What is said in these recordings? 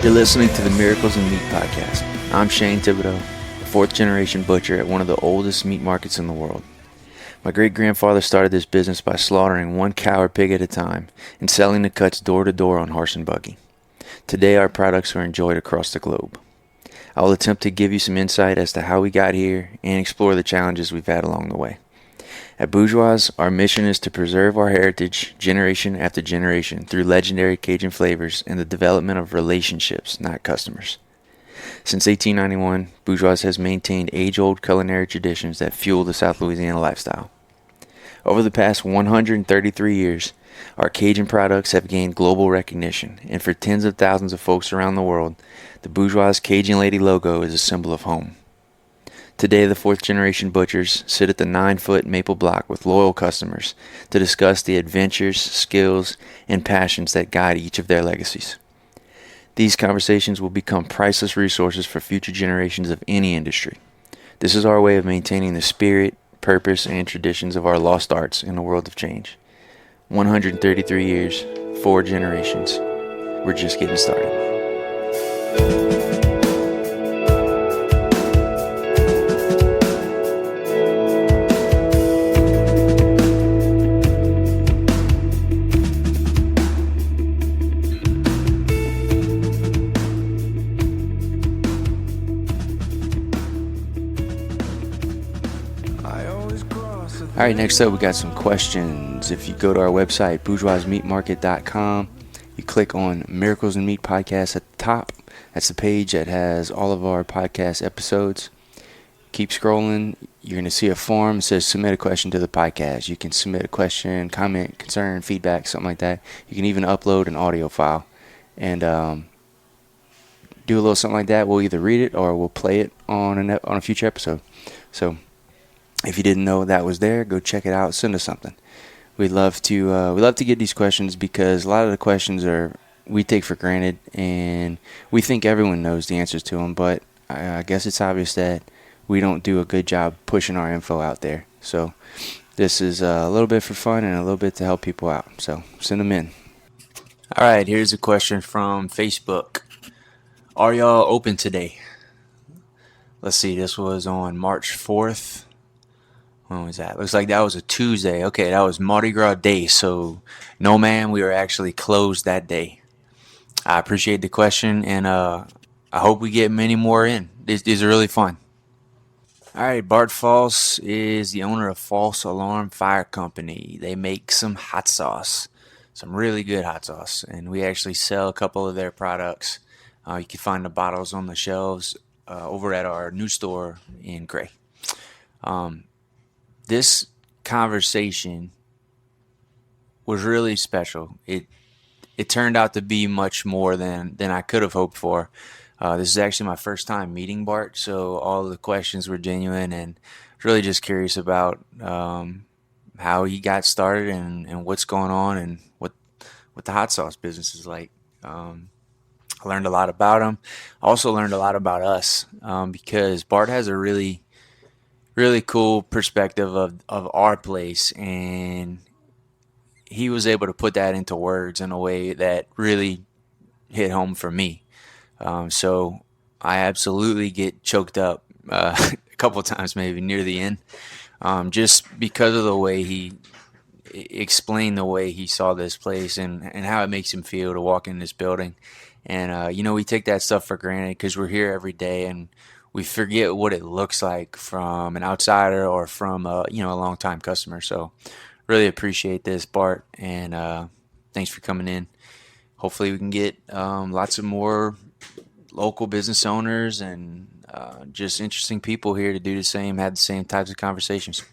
You're listening to the Miracles in Meat podcast. I'm Shane Thibodaux, a fourth-generation butcher at one of the oldest meat markets in the world. My great-grandfather started this business by slaughtering one cow or pig at a time and selling the cuts door-to-door on horse and buggy. Today, our products are enjoyed across the globe. I will attempt to give you some insight as to how we got here and explore the challenges we've had along the way. At Bourgeois, our mission is to preserve our heritage generation after generation through legendary Cajun flavors and the development of relationships, not customers. Since 1891, Bourgeois has maintained age-old culinary traditions that fuel the South Louisiana lifestyle. Over the past 133 years, our Cajun products have gained global recognition, and for tens of thousands of folks around the world, the Bourgeois Cajun Lady logo is a symbol of home. Today, the fourth-generation butchers sit at the 9-foot maple block with loyal customers to discuss the adventures, skills, and passions that guide each of their legacies. These conversations will become priceless resources for future generations of any industry. This is our way of maintaining the spirit, purpose, and traditions of our lost arts in a world of change. 133 years, 4 generations. We're just getting started. All right, next up we got some questions. If you go to our website, bourgeoismeatmarket.com, you click on Miracles in Meat podcast at the top. That's the page that has all of our podcast episodes. Keep scrolling. You're going to see a form that says submit a question to the podcast. You can submit a question, comment, concern, feedback, something like that. You can even upload an audio file and do a little something like that. We'll either read it or we'll play it on a future episode. So if you didn't know that was there, go check it out. Send us something. We'd love to get these questions because a lot of the questions we take for granted, and we think everyone knows the answers to them. But I guess it's obvious that we don't do a good job pushing our info out there. So this is a little bit for fun and a little bit to help people out. So send them in. All right, here's a question from Facebook. Are y'all open today? Let's see. This was on March 4th. When was that? Looks like that was a Tuesday. Okay, that was Mardi Gras Day. So, no, man, we were actually closed that day. I appreciate the question, and I hope we get many more in. These are really fun. All right, Bart Folse is the owner of Folse Alarm Fire Co. They make some hot sauce, some really good hot sauce, and we actually sell a couple of their products. You can find the bottles on the shelves over at our new store in Gray. This conversation was really special. It turned out to be much more than I could have hoped for. This is actually my first time meeting Bart, so all the questions were genuine, and really just curious about how he got started and what's going on and what the hot sauce business is like. I learned a lot about him. I also learned a lot about us because Bart has a really cool perspective of our place, and he was able to put that into words in a way that really hit home for me. So I absolutely get choked up a couple times, maybe near the end, just because of the way he explained the way he saw this place and how it makes him feel to walk in this building. And we take that stuff for granted because we're here every day, and we forget what it looks like from an outsider or from a long-time customer. So really appreciate this, Bart, and thanks for coming in. Hopefully we can get lots of more local business owners and just interesting people here to do the same, have the same types of conversations.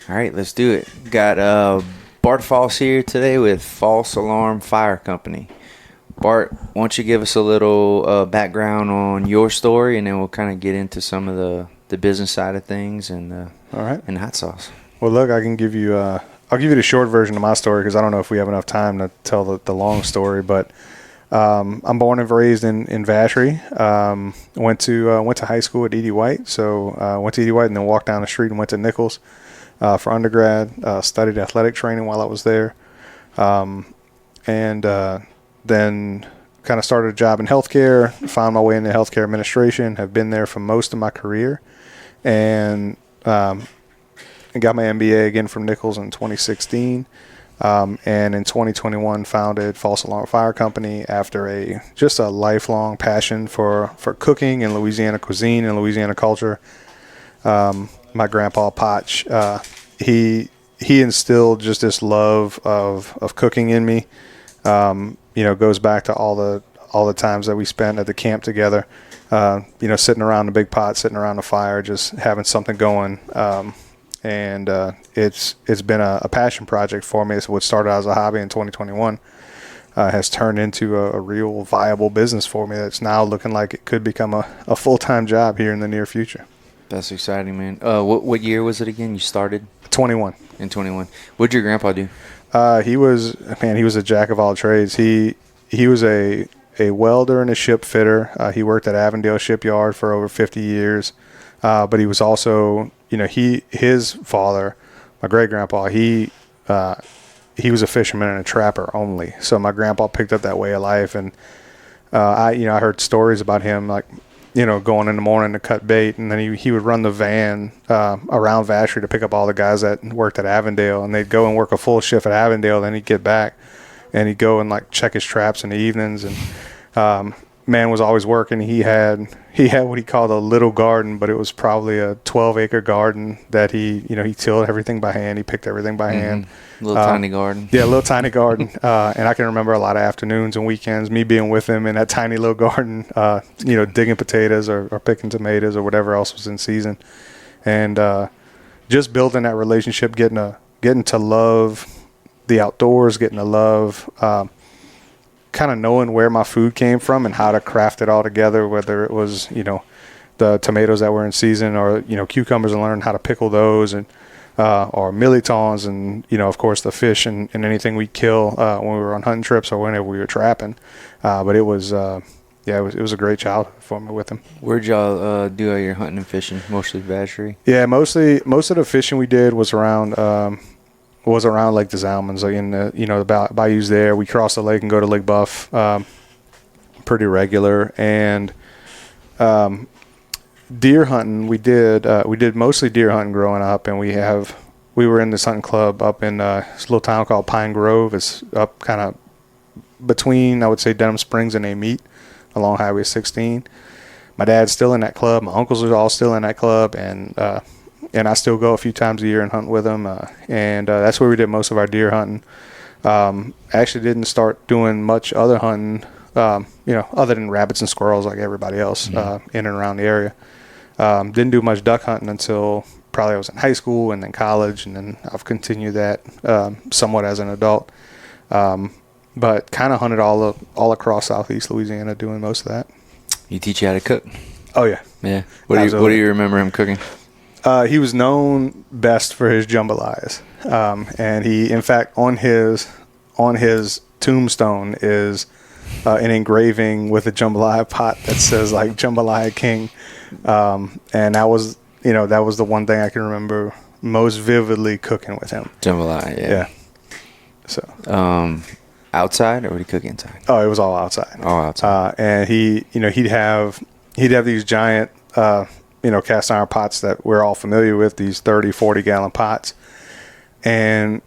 All right, let's do it. Got Bart Folse here today with Folse Alarm Fire Company. Bart, why don't you give us a little background on your story, and then we'll kind of get into some of the business side of things and all right, and hot sauce. Well, look, I can give you I'll give you the short version of my story because I don't know if we have enough time to tell the long story. But I'm born and raised in Vacherie. Went to high school at E.D. White, so went to E.D. White and then walked down the street and went to Nichols for undergrad. Studied athletic training while I was there, and then kind of started a job in healthcare, found my way into healthcare administration, have been there for most of my career, and got my MBA again from Nichols in 2016. And in 2021 founded Folse Alarm Fire Company after just a lifelong passion for cooking and Louisiana cuisine and Louisiana culture. My grandpa Potch, he instilled just this love of cooking in me. Goes back to all the times that we spent at the camp together. Sitting around the big pot, sitting around the fire, just having something going. And it's been a passion project for me. So what started out as a hobby in 2021 has turned into a real viable business for me that's now looking like it could become a full-time job here in the near future. That's exciting, man. What year was it again you started? 21. In 21. What did your grandpa do? He was a jack of all trades. He was a welder and a ship fitter. He worked at Avondale Shipyard for over 50 years. But he was also, his father, my great grandpa, he was a fisherman and a trapper only. So my grandpa picked up that way of life, and I heard stories about him, like, going in the morning to cut bait, and then he would run the van around Vacherie to pick up all the guys that worked at Avondale, and they'd go and work a full shift at Avondale. Then he'd get back, and he'd go and like check his traps in the evenings, and man was always working. He had what he called a little garden, but it was probably a 12-acre garden that he tilled everything by hand. He picked everything by hand. Little tiny garden. Yeah, a little tiny garden. And I can remember a lot of afternoons and weekends, me being with him in that tiny little garden, digging potatoes or picking tomatoes or whatever else was in season. And just building that relationship, getting to love the outdoors, getting to love kind of knowing where my food came from and how to craft it all together, whether it was, the tomatoes that were in season or, cucumbers, and learn how to pickle those, and or militons, and, of course the fish and anything we kill when we were on hunting trips or whenever we were trapping. But it was, it was a great childhood for me with him. Where'd y'all do all your hunting and fishing? Mostly Vacherie? Yeah, most of the fishing we did was around Lake des Allemands, like in the bayous there. We crossed the lake and go to Lake Buff pretty regular. And deer hunting, we did mostly deer hunting growing up, and we were in this hunting club up in this little town called Pine Grove. It's up kind of between, I would say, Denham Springs and Amite along Highway 16. My dad's still in that club. My uncles are all still in that club, and I still go a few times a year and hunt with them. And that's where we did most of our deer hunting. Actually didn't start doing much other hunting, other than rabbits and squirrels like everybody else in and around the area. Didn't do much duck hunting until probably I was in high school and then college, and then I've continued that somewhat as an adult. But kind of hunted all across Southeast Louisiana doing most of that. You teach you how to cook? Oh, yeah. Yeah. What do you remember him cooking? He was known best for his jambalayas, and he, in fact, on his tombstone is an engraving with a jambalaya pot that says like Jambalaya King, and that was the one thing I can remember most vividly cooking with him. Jambalaya, yeah. So, outside, or would he cook inside? Oh, it was all outside. All outside. And he'd have these giant cast iron pots that we're all familiar with, these 30, 40 gallon pots. And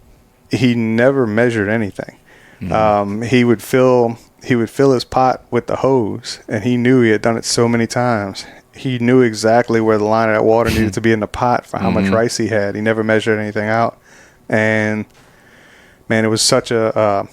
he never measured anything. Mm-hmm. He would fill his pot with the hose, and he knew he had done it so many times. He knew exactly where the line of that water needed to be in the pot for how much rice he had. He never measured anything out. And man, it was such a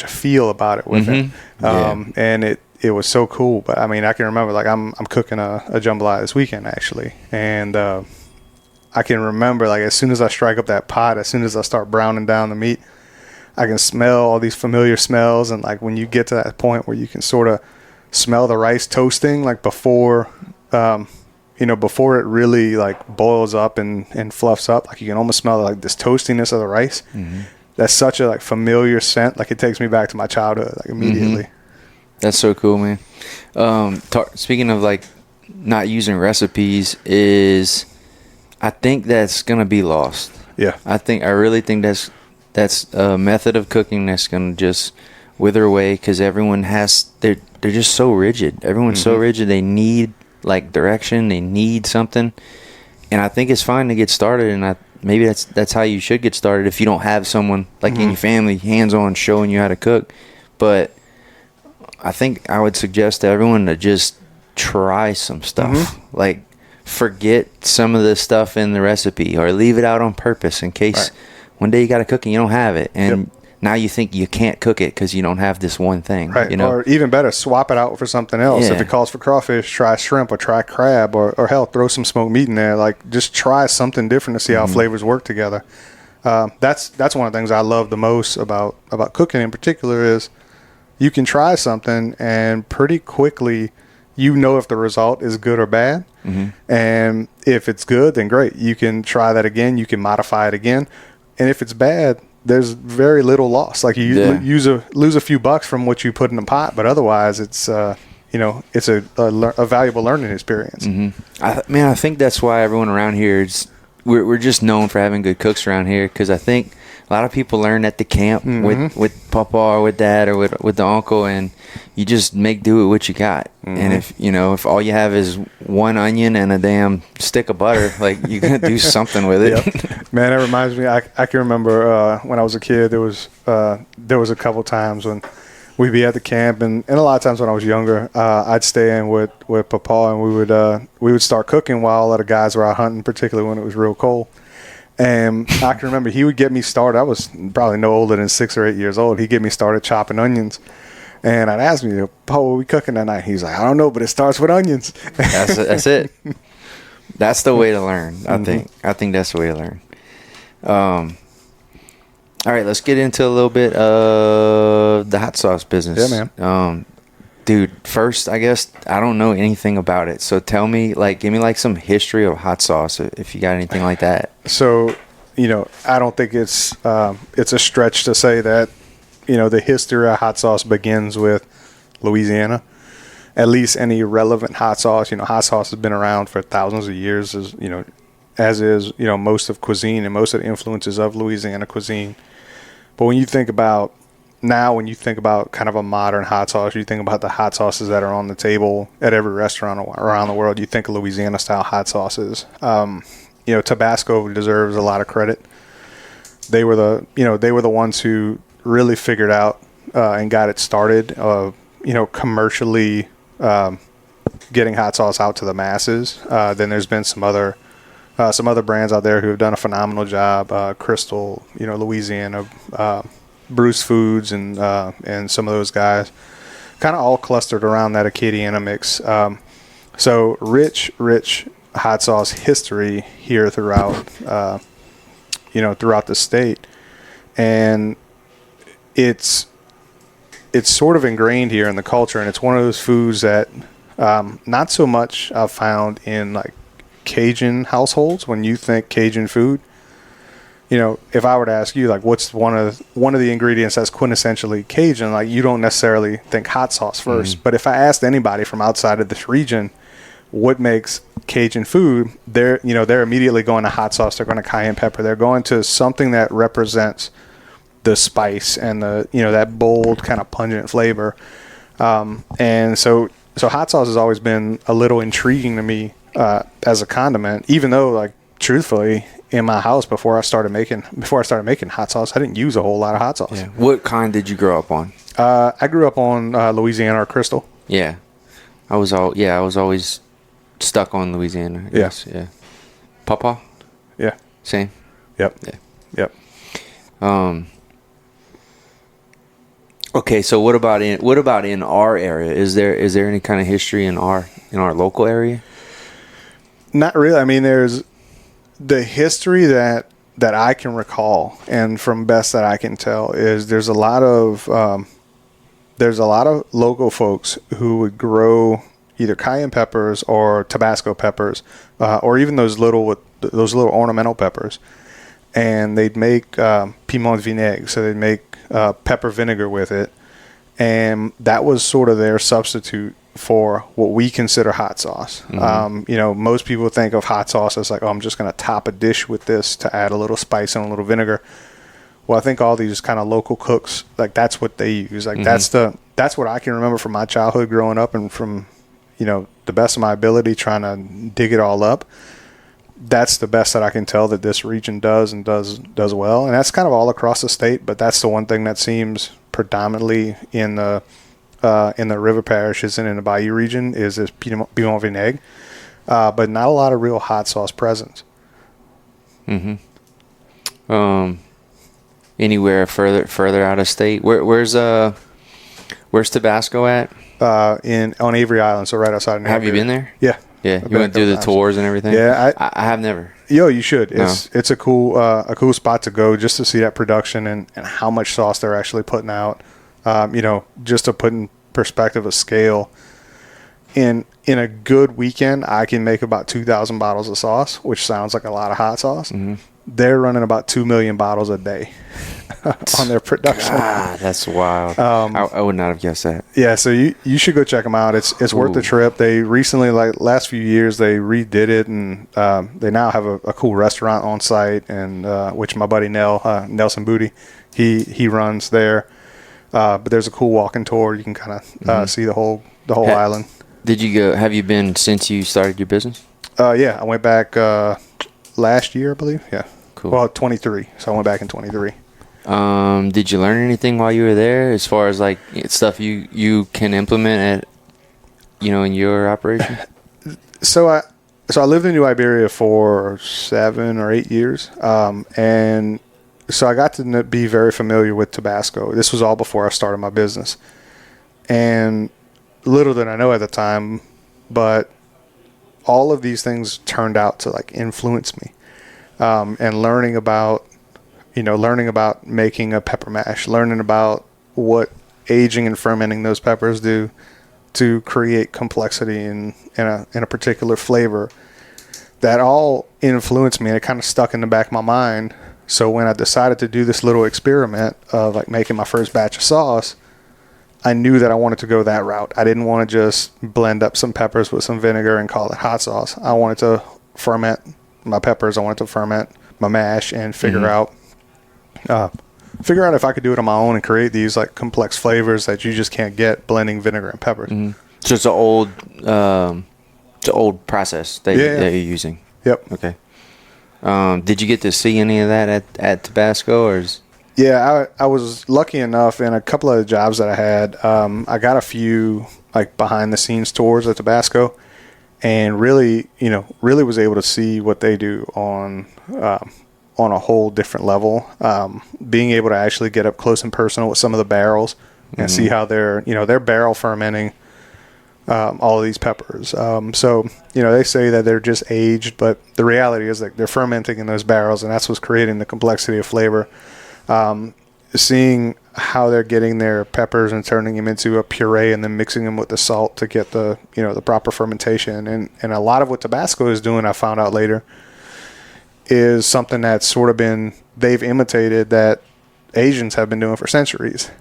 feel about it with him. And it was so cool. But I mean, I can remember, like, I'm cooking a jambalaya this weekend actually, and I can remember, like, as soon as I strike up that pot, as soon as I start browning down the meat, I can smell all these familiar smells. And like when you get to that point where you can sort of smell the rice toasting, like before it really like boils up and fluffs up, like you can almost smell like this toastiness of the rice. Mm-hmm. That's such a like familiar scent. Like it takes me back to my childhood, like immediately. Mm-hmm. That's so cool, man. Speaking of like not using recipes, I think that's gonna be lost. Yeah. I really think that's a method of cooking that's gonna just wither away because everyone they're just so rigid. Everyone's so rigid. They need like direction. They need something. And I think it's fine to get started, and maybe that's how you should get started if you don't have someone like in your family hands-on showing you how to cook. But I think I would suggest to everyone to just try some stuff. Like, forget some of the stuff in the recipe or leave it out on purpose in case one day you got to cook and you don't have it. And now you think you can't cook it because you don't have this one thing. Right. You know? Or even better, swap it out for something else. Yeah. If it calls for crawfish, try shrimp or try crab or hell, throw some smoked meat in there. Like, just try something different to see how flavors work together. That's one of the things I love the most about cooking in particular is you can try something and pretty quickly you know if the result is good or bad. And if it's good, then great. You can try that again. You can modify it again. And if it's bad, there's very little loss. Like you lose a few bucks from what you put in the pot, but otherwise it's it's a valuable learning experience. I think that's why everyone around here we're just known for having good cooks around here, because I think a lot of people learn at the camp with papa or with dad or with the uncle, and you just make do with what you got. And if all you have is one onion and a damn stick of butter, like, you're gonna do something with it. Man, that reminds me. I can remember when I was a kid. There was a couple times when we'd be at the camp, and a lot of times when I was younger, I'd stay in with papa, and we would start cooking while all the guys were out hunting, particularly when it was real cold. And I can remember he would get me started. I was probably no older than 6 or 8 years old. He'd get me started chopping onions. And I'd ask me, "Pa, what are we cooking that night?" He's like, "I don't know, but it starts with onions." That's it. That's the way to learn. I think that's the way to learn. All right, let's get into a little bit of the hot sauce business. Yeah, man. Dude, first, I guess I don't know anything about it. So tell me, give me some history of hot sauce, if you got anything like that. So, I don't think it's a stretch to say that, the history of hot sauce begins with Louisiana. At least any relevant hot sauce. Hot sauce has been around for thousands of years, as is most of cuisine and most of the influences of Louisiana cuisine. But when you think about kind of a modern hot sauce, you think about the hot sauces that are on the table at every restaurant around the world. You think of Louisiana style hot sauces. Tabasco deserves a lot of credit. They were the ones who really figured out and got it started. Commercially getting hot sauce out to the masses. Then there's been some other brands out there who have done a phenomenal job. Crystal, Louisiana. Bruce Foods and some of those guys, kind of all clustered around that Acadiana mix. So rich hot sauce history here throughout the state, and it's sort of ingrained here in the culture, and it's one of those foods that not so much I've found in like Cajun households. When you think Cajun food, if I were to ask you, what's one of the ingredients that's quintessentially Cajun, you don't necessarily think hot sauce first. But if I asked anybody from outside of this region what makes Cajun food, they're immediately going to hot sauce. They're going to cayenne pepper. They're going to something that represents the spice and the that bold kind of pungent flavor. And so hot sauce has always been a little intriguing to me as a condiment, even though truthfully, in my house before I started making hot sauce, I didn't use a whole lot of hot sauce. Yeah. What kind did you grow up on? I grew up on Louisiana or Crystal. Yeah. I was always stuck on Louisiana, I guess. Yeah. Papa? Yeah. Same? Yep. Yeah. Yep. Okay, so what about in our area? Is there any kind of history in our local area? Not really. I mean, there's the history that I can recall, and from best that I can tell, is there's a lot of local folks who would grow either cayenne peppers or Tabasco peppers, or even those little ornamental peppers, and they'd make piment vinaigre, so they'd make pepper vinegar with it, and that was sort of their substitute for what we consider hot sauce. Most people think of hot sauce as I'm just going to top a dish with this to add a little spice and a little vinegar. Well, I think all these kind of local cooks, like that's what they use. Like that's what I can remember from my childhood growing up, and from, the best of my ability trying to dig it all up. That's the best that I can tell that this region does and does well. And that's kind of all across the state, but that's the one thing that seems predominantly in the river parishes and in the Bayou region is this Piedmont vinaigre, but not a lot of real hot sauce presence. Anywhere further out of state? Where's Tabasco at? On Avery Island, so right outside of Have you been there? Yeah. Yeah, you went through the tours and everything. Yeah, I have never. You should. It's a cool spot to go just to see that production and how much sauce they're actually putting out. Just to put in perspective of scale. In a good weekend, I can make about 2,000 bottles of sauce, which sounds like a lot of hot sauce. They're running about 2 million bottles a day on their production. God, that's wild. I would not have guessed that. Yeah, so you should go check them out. It's worth the trip. They recently, like last few years, they redid it, and they now have a cool restaurant on site, and which my buddy Nelson Booty, he runs there. But there's a cool walking tour. You can kind of see the whole island. Did you go? Have you been since you started your business? Yeah, I went back last year, I believe. Yeah. Cool. Well, 23. So I went back in 23. Did you learn anything while you were there, as far as like stuff you can implement at, in your operation? So I lived in New Iberia for 7 or 8 years, and so I got to be very familiar with Tabasco. This was all before I started my business, and little did I know at the time, but all of these things turned out to like influence me, and learning about making a pepper mash, learning about what aging and fermenting those peppers do to create complexity in a particular flavor. That all influenced me, and it kind of stuck in the back of my mind. So when I decided to do this little experiment of like making my first batch of sauce, I knew that I wanted to go that route. I didn't want to just blend up some peppers with some vinegar and call it hot sauce. I wanted to ferment my peppers. I wanted to ferment my mash and figure out if I could do it on my own and create these like complex flavors that you just can't get blending vinegar and peppers. So it's an old process that you're using. Yep. Okay. Did you get to see any of that at Tabasco, or is... Yeah, I was lucky enough in a couple of the jobs that I had. I got a few like behind the scenes tours at Tabasco, and really was able to see what they do on a whole different level. Being able to actually get up close and personal with some of the barrels and see how they're barrel fermenting all of these peppers. So they say that they're just aged, but the reality is that they're fermenting in those barrels, and that's what's creating the complexity of flavor. Seeing how they're getting their peppers and turning them into a puree and then mixing them with the salt to get the proper fermentation. And a lot of what Tabasco is doing, I found out later, is something that's sort of they've imitated that Asians have been doing for centuries.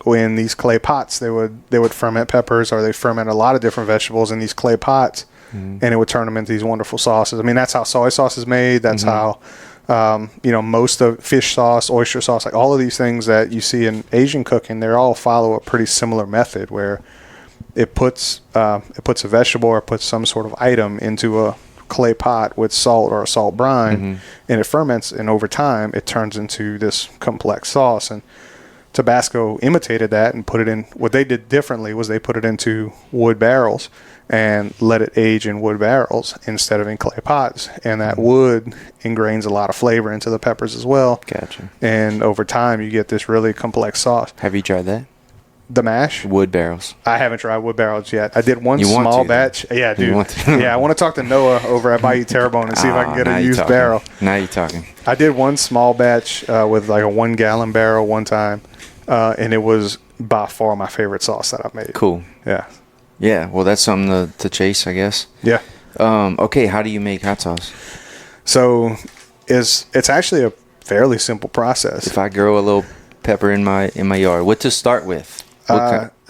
In these clay pots, they would ferment peppers, or they ferment a lot of different vegetables in these clay pots, and it would turn them into these wonderful sauces. I mean, that's how soy sauce is made. That's how most of fish sauce, oyster sauce, like all of these things that you see in Asian cooking, they all follow a pretty similar method where it puts a vegetable or puts some sort of item into a clay pot with salt or a salt brine, and it ferments, and over time it turns into this complex sauce. And Tabasco imitated that and put it in. What they did differently was they put it into wood barrels and let it age in wood barrels instead of in clay pots. And that wood ingrains a lot of flavor into the peppers as well. Gotcha. And over time, you get this really complex sauce. Have you tried that? The mash? Wood barrels. I haven't tried wood barrels yet. I did one small batch. Yeah, dude. Yeah, I want to talk to Noah over at Bayou Terrebonne and see if I can get a used barrel. Now you're talking. I did one small batch with like a 1 gallon barrel one time, and it was by far my favorite sauce that I've made. Cool. Yeah. Yeah, well, that's something to chase, I guess. Yeah. Okay, how do you make hot sauce? So it's actually a fairly simple process. If I grow a little pepper in my yard, what to start with?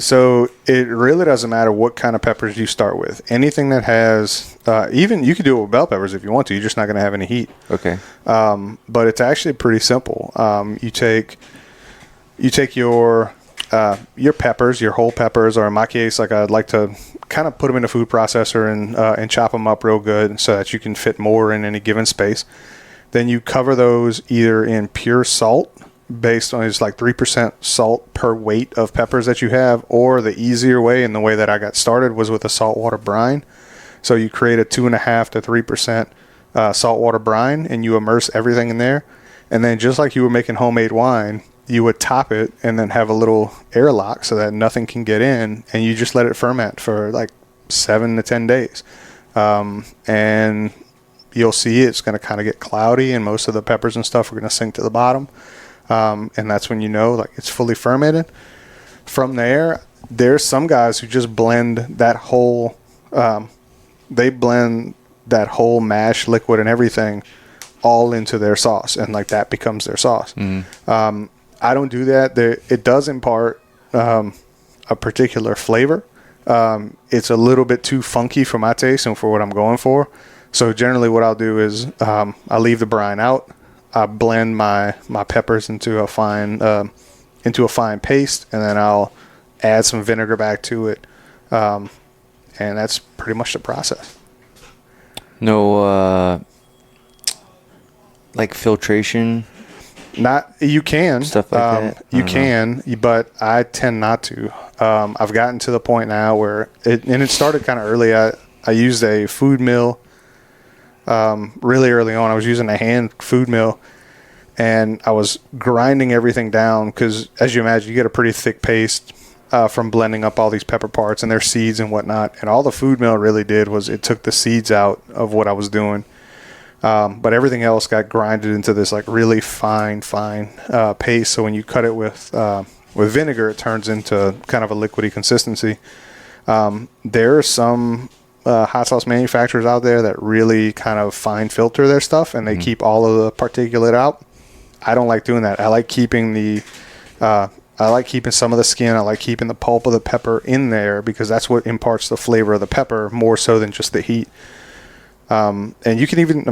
So it really doesn't matter what kind of peppers you start with. Anything that has, even you could do it with bell peppers if you want to. You're just not going to have any heat. Okay. But it's actually pretty simple. You take your peppers, your whole peppers, or in my case, like I'd like to kind of put them in a food processor and chop them up real good so that you can fit more in any given space. Then you cover those either in pure salt, based on it's like 3% salt per weight of peppers that you have, or the easier way, and the way that I got started was with a saltwater brine. So you create a 2.5 to 3% saltwater brine, and you immerse everything in there. And then just like you were making homemade wine, you would top it and then have a little airlock so that nothing can get in, and you just let it ferment for like 7 to 10 days. And you'll see it's going to kind of get cloudy, and most of the peppers and stuff are going to sink to the bottom. And that's when you know like it's fully fermented. From there, there's some guys who just blend that whole, they blend that whole mash liquid and everything all into their sauce, and like that becomes their sauce. I don't do that. It does impart a particular flavor. It's a little bit too funky for my taste and for what I'm going for. So generally what I'll do is I leave the brine out. I blend my peppers into a fine paste, and then I'll add some vinegar back to it, and that's pretty much the process. No, like filtration. Not you can Stuff like that. You can, but I tend not to. I've gotten to the point now where it started kind of early. I used a food mill. Really early on, I was using a hand food mill, and I was grinding everything down because, as you imagine, you get a pretty thick paste from blending up all these pepper parts and their seeds and whatnot. And all the food mill really did was it took the seeds out of what I was doing, but everything else got grinded into this like really fine paste. So when you cut it with vinegar, it turns into kind of a liquidy consistency. There are some hot sauce manufacturers out there that really kind of fine filter their stuff, and they keep all of the particulate out. I don't like doing that. I like keeping some of the skin. I like keeping the pulp of the pepper in there because that's what imparts the flavor of the pepper more so than just the heat. And you can even,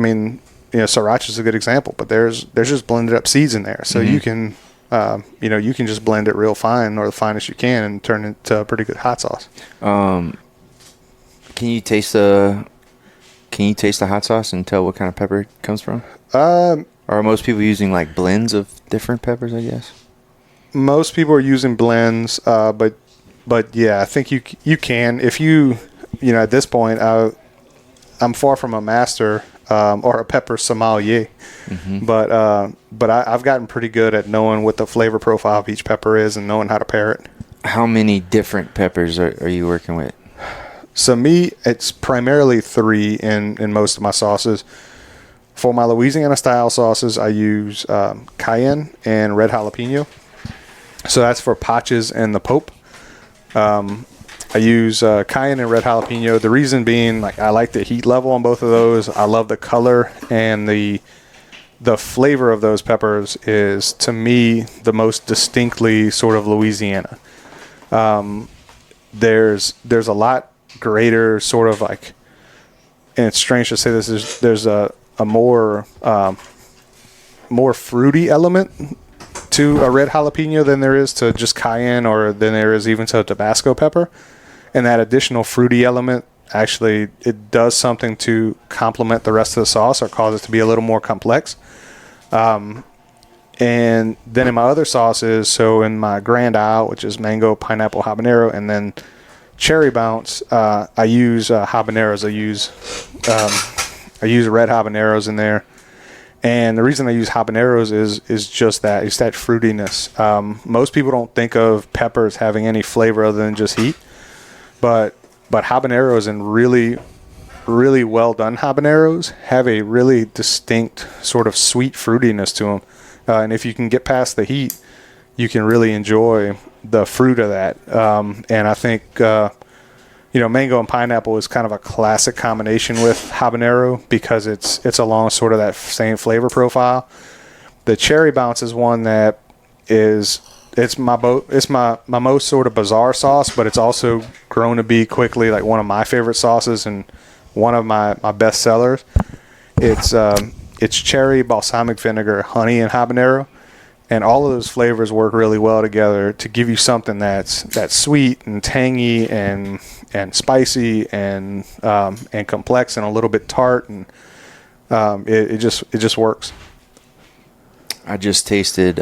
sriracha is a good example, but there's just blended up seeds in there. So you can, you can just blend it real fine, or the finest you can, and turn it to a pretty good hot sauce. Can you taste the hot sauce and tell what kind of pepper it comes from? Or are most people using like blends of different peppers, I guess? Most people are using blends, but yeah, I think you can. If you at this point, I'm far from a master or a pepper sommelier, but I've gotten pretty good at knowing what the flavor profile of each pepper is and knowing how to pair it. How many different peppers are you working with? So me, it's primarily 3 in most of my sauces. For my Louisiana style sauces, I use cayenne and red jalapeno. So that's for paches and the pope. I use cayenne and red jalapeno. The reason being, like, I like the heat level on both of those. I love the color, and the flavor of those peppers is, to me, the most distinctly sort of Louisiana. There's a lot greater sort of like, and it's strange to say this, there's a more fruity element to a red jalapeno than there is to just cayenne, or than there is even to Tabasco pepper. And that additional fruity element, actually, it does something to complement the rest of the sauce or cause it to be a little more complex. And then in my other sauces, so in my Grand Isle, which is mango, pineapple, habanero, and then cherry bounce, I use habaneros. I use red habaneros in there. And the reason I use habaneros is just that. It's that fruitiness. Most people don't think of peppers having any flavor other than just heat. But habaneros, and really, really well done habaneros, have a really distinct sort of sweet fruitiness to them. And if you can get past the heat, you can really enjoy the fruit of that. And I think, mango and pineapple is kind of a classic combination with habanero because it's along sort of that same flavor profile. The cherry bounce is one that is It's my most sort of bizarre sauce, but it's also grown to be quickly like one of my favorite sauces and one of my best sellers. It's cherry, balsamic vinegar, honey, and habanero, and all of those flavors work really well together to give you something that's sweet and tangy and spicy and complex and a little bit tart, and it just works. I just tasted.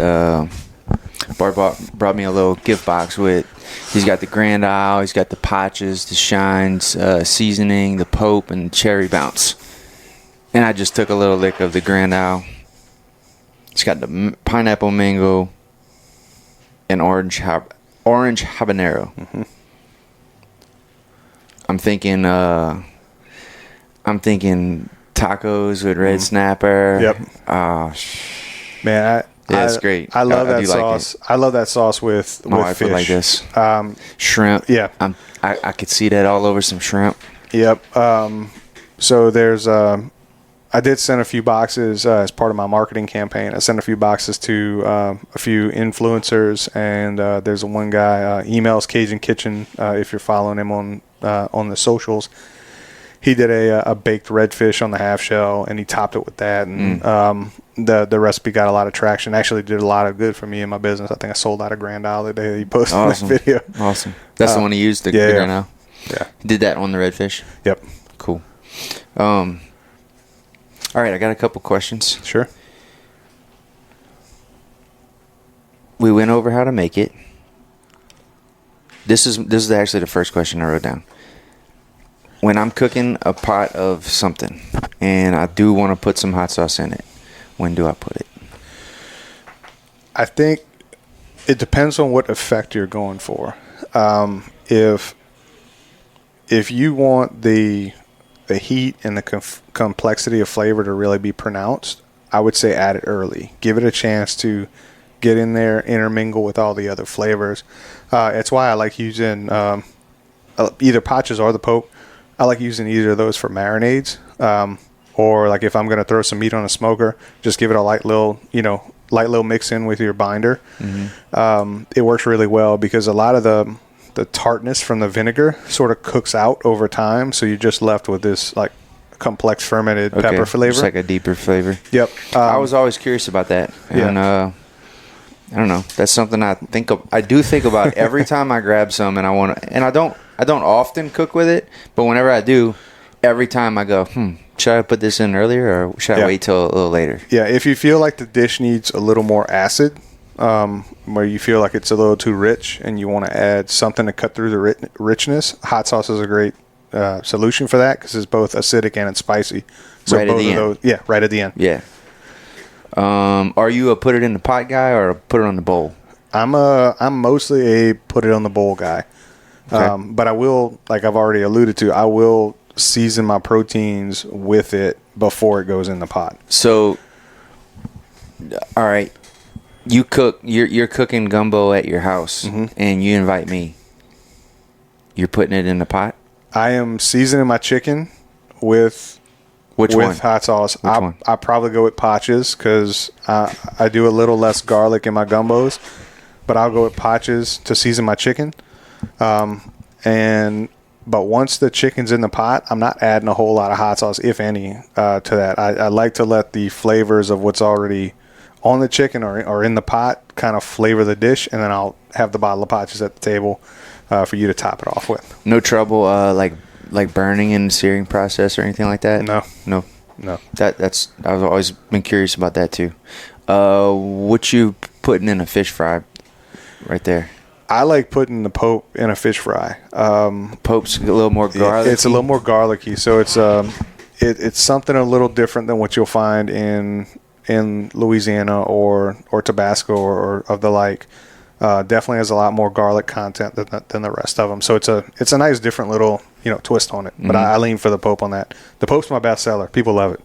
Bart brought me a little gift box with. He's got the Grand Isle, he's got the Patches, the Shines, seasoning, the Pope, and Cherry Bounce. And I just took a little lick of the Grand Isle. It's got the pineapple mango and orange habanero. Mm-hmm. I'm thinking tacos with red snapper. Yep. Man, yeah, it's great. I love that sauce. Like I love that sauce with my wife fish. would like this. Shrimp. Yeah. I could see that all over some shrimp. Yep. So there's I did send a few boxes as part of my marketing campaign. I sent a few boxes to a few influencers, and there's one guy, emails Cajun Kitchen, if you're following him on the socials. He did a baked redfish on the half shell, and he topped it with that. And the recipe got a lot of traction. Actually did a lot of good for me in my business. I think I sold out a Grand Isle the day that he posted that video. Awesome. That's the one he used, the Grand Isle? Yeah. He did that on the redfish? Yep. Cool. All right, I got a couple questions. Sure. We went over how to make it. This is actually the first question I wrote down. When I'm cooking a pot of something and I do want to put some hot sauce in it, when do I put it? I think it depends on what effect you're going for. If you want the heat and the complexity of flavor to really be pronounced, I would say add it early. Give it a chance to get in there, intermingle with all the other flavors. It's why I like using either Patches or the Pope. I like using either of those for marinades. Or like if I'm going to throw some meat on a smoker, just give it a light little mix in with your binder. Mm-hmm. It works really well because a lot of the tartness from the vinegar sort of cooks out over time, so you're just left with this like complex fermented pepper flavor. It's like a deeper flavor. Yep. I was always curious about that, and I don't know. That's something I do think about every time I grab some, and I want to. And I don't often cook with it, but whenever I do, every time I go, should I put this in earlier or should I wait till a little later? Yeah, if you feel like the dish needs a little more acid, where you feel like it's a little too rich and you want to add something to cut through the richness, hot sauce is a great solution for that because it's both acidic and it's spicy. So right both at the of end. Those, right at the end. Yeah. Are you a put it in the pot guy or a put it on the bowl? I'm mostly a put it on the bowl guy. Okay. But I will, like I've already alluded to, I will season my proteins with it before it goes in the pot. So, all right, you're cooking gumbo at your house, and you invite me. You're putting it in the pot? I am seasoning my chicken with hot sauce. I probably go with Patches because I do a little less garlic in my gumbos, but I'll go with Patches to season my chicken. But once the chicken's in the pot, I'm not adding a whole lot of hot sauce, if any, to that. I like to let the flavors of what's already on the chicken or in the pot kind of flavor the dish, and then I'll have the bottle of Patches at the table for you to top it off with. No trouble like burning in the searing process or anything like that? No. That's I've always been curious about that too. What you putting in a fish fry right there? I like putting the Pope in a fish fry. Pope's a little more garlicky. It's a little more garlicky, so it's something a little different than what you'll find in Louisiana or Tabasco or of the like. Definitely has a lot more garlic content than the rest of them. So it's a nice different little twist on it. But I lean for the Pope on that. The Pope's my best seller. People love it.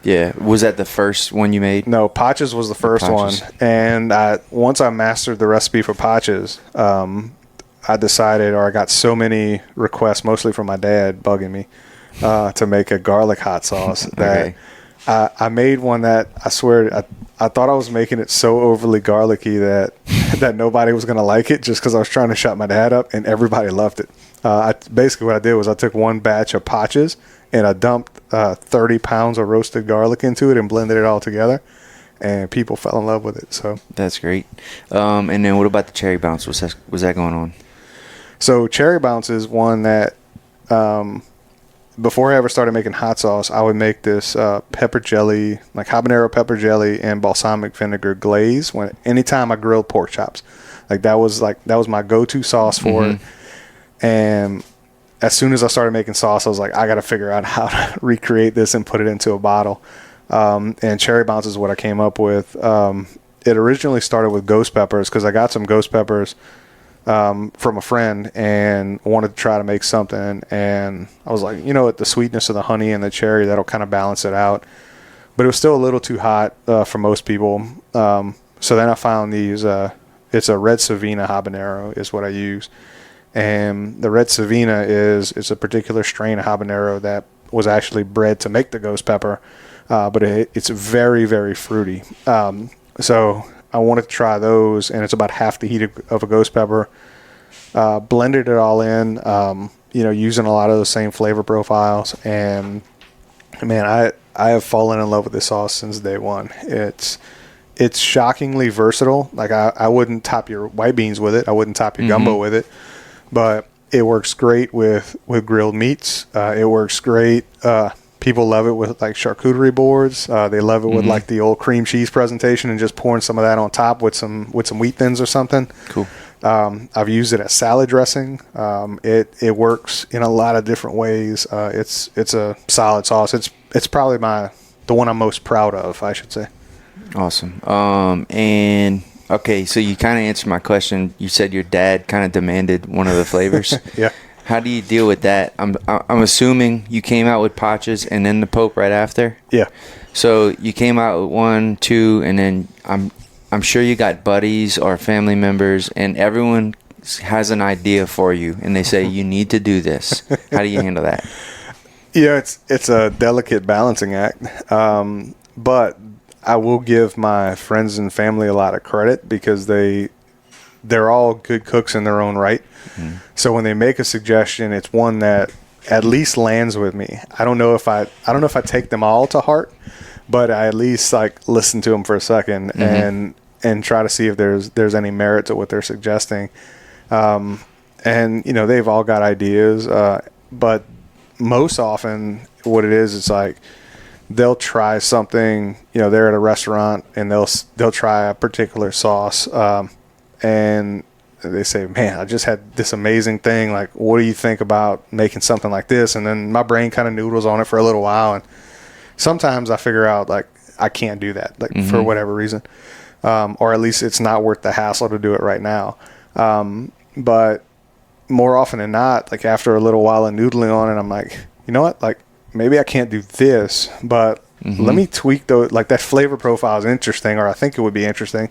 Yeah. Was that the first one you made? No, Patches was the first one. And once I mastered the recipe for Patches, I decided, or I got so many requests, mostly from my dad bugging me, to make a garlic hot sauce that I made one that I swear I thought I was making it so overly garlicky that nobody was going to like it, just because I was trying to shut my dad up, and everybody loved it. Basically what I did was I took one batch of paches and I dumped 30 pounds of roasted garlic into it and blended it all together, and people fell in love with it. So that's great. And then what about the cherry bounce? Was that going on? So cherry bounce is one that before I ever started making hot sauce, I would make this pepper jelly, like habanero pepper jelly and balsamic vinegar glaze. Anytime I grilled pork chops, that was my go-to sauce for it. And as soon as I started making sauce, I was like, I got to figure out how to recreate this and put it into a bottle. And cherry bounce is what I came up with. It originally started with ghost peppers, because I got some ghost peppers from a friend and wanted to try to make something, and I was like, the sweetness of the honey and the cherry, that'll kind of balance it out, but it was still a little too hot for most people. So then I found these it's a red Savina habanero is what I use, and the red Savina is a particular strain of habanero that was actually bred to make the ghost pepper, but it's very, very fruity. So I wanted to try those, and it's about half the heat of a ghost pepper. Blended it all in, using a lot of the same flavor profiles. And man, I have fallen in love with this sauce since day one. It's shockingly versatile. Like I wouldn't top your white beans with it. I wouldn't top your gumbo with it, but it works great with grilled meats. It works great. People love it with like charcuterie boards. They love it with like the old cream cheese presentation and just pouring some of that on top with some wheat thins or something. Cool. I've used it as salad dressing. It works in a lot of different ways. It's a solid sauce. It's probably the one I'm most proud of, I should say. Awesome. And okay, so you kind of answered my question. You said your dad kind of demanded one of the flavors. Yeah. How do you deal with that? I'm assuming you came out with paches and then the Pope right after? Yeah. So you came out with 1, 2, and then I'm sure you got buddies or family members, and everyone has an idea for you, and they say you need to do this. How do you handle that? Yeah, it's a delicate balancing act, but I will give my friends and family a lot of credit, because they're all good cooks in their own right. So when they make a suggestion, it's one that at least lands with me. I don't know if I take them all to heart, but I at least like listen to them for a second and try to see if there's any merit to what they're suggesting. And they've all got ideas, but most often what it is, it's like they'll try something. They're at a restaurant and they'll try a particular sauce, and they say, man, I just had this amazing thing. Like, what do you think about making something like this? And then my brain kind of noodles on it for a little while. And sometimes I figure out, like, I can't do that, like, for whatever reason. Or at least it's not worth the hassle to do it right now. But more often than not, like, after a little while of noodling on it, I'm like, you know what? Like, maybe I can't do this, but let me tweak those. Like, that flavor profile is interesting, or I think it would be interesting.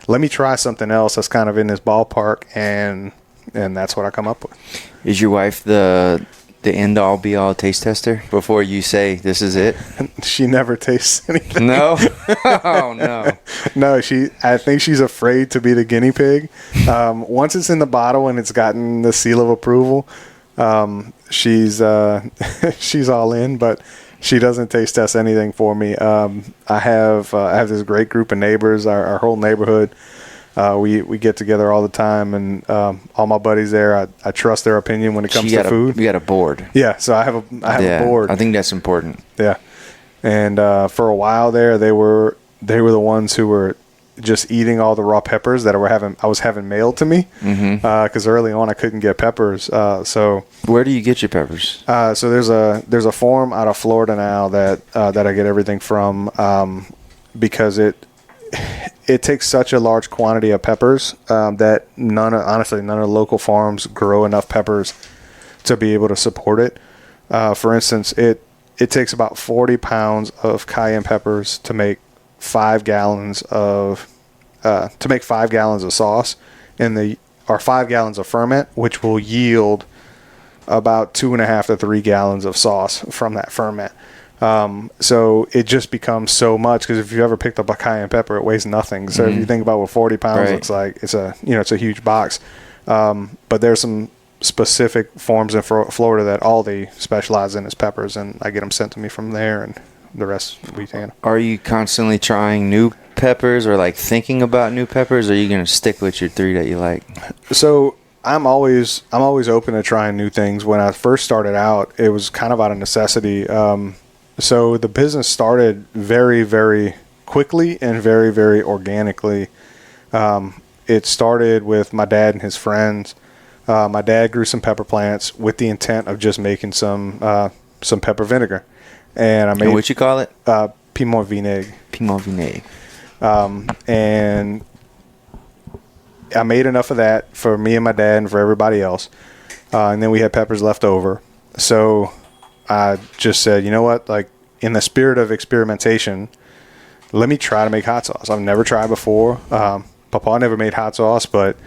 Let me try something else that's kind of in this ballpark, and that's what I come up with. Is your wife the end-all, be-all taste tester before you say this is it? She never tastes anything. No? Oh, no. No, I think she's afraid to be the guinea pig. Once it's in the bottle and it's gotten the seal of approval, she's all in, but she doesn't taste test anything for me. I have this great group of neighbors, our whole neighborhood. We get together all the time, and all my buddies there, I trust their opinion when it comes to food. You got a board. Yeah, so I have a board. I think that's important. Yeah, and for a while there, they were the ones who were just eating all the raw peppers that I was having mailed to me, because early on I couldn't get peppers. So where do you get your peppers? So there's a farm out of Florida now that I get everything from, because it takes such a large quantity of peppers that none of the local farms grow enough peppers to be able to support it. For instance, it takes about 40 pounds of cayenne peppers to make 5 gallons of sauce, or 5 gallons of ferment, which will yield about 2.5 to 3 gallons of sauce from that ferment. So it just becomes so much, because if you ever picked up a cayenne pepper, it weighs nothing. So if you think about what 40 pounds looks like, it's a huge box. But there's some specific forms in Florida that all they specialize in is peppers, and I get them sent to me from there, and the rest we handle. Are you constantly trying new peppers, or like thinking about new peppers, or are you going to stick with your 3 that you like? So I'm always open to trying new things. When I first started out, it was kind of out of necessity. So the business started very, very quickly and very, very organically. It started with my dad and his friends. My dad grew some pepper plants with the intent of just making some pepper vinegar. And I made... And what you call it? Piment vinaigre. Piment vinaigre. And I made enough of that for me and my dad and for everybody else. And then we had peppers left over. So I just said, you know what? Like, in the spirit of experimentation, let me try to make hot sauce. I've never tried before. Papa never made hot sauce, but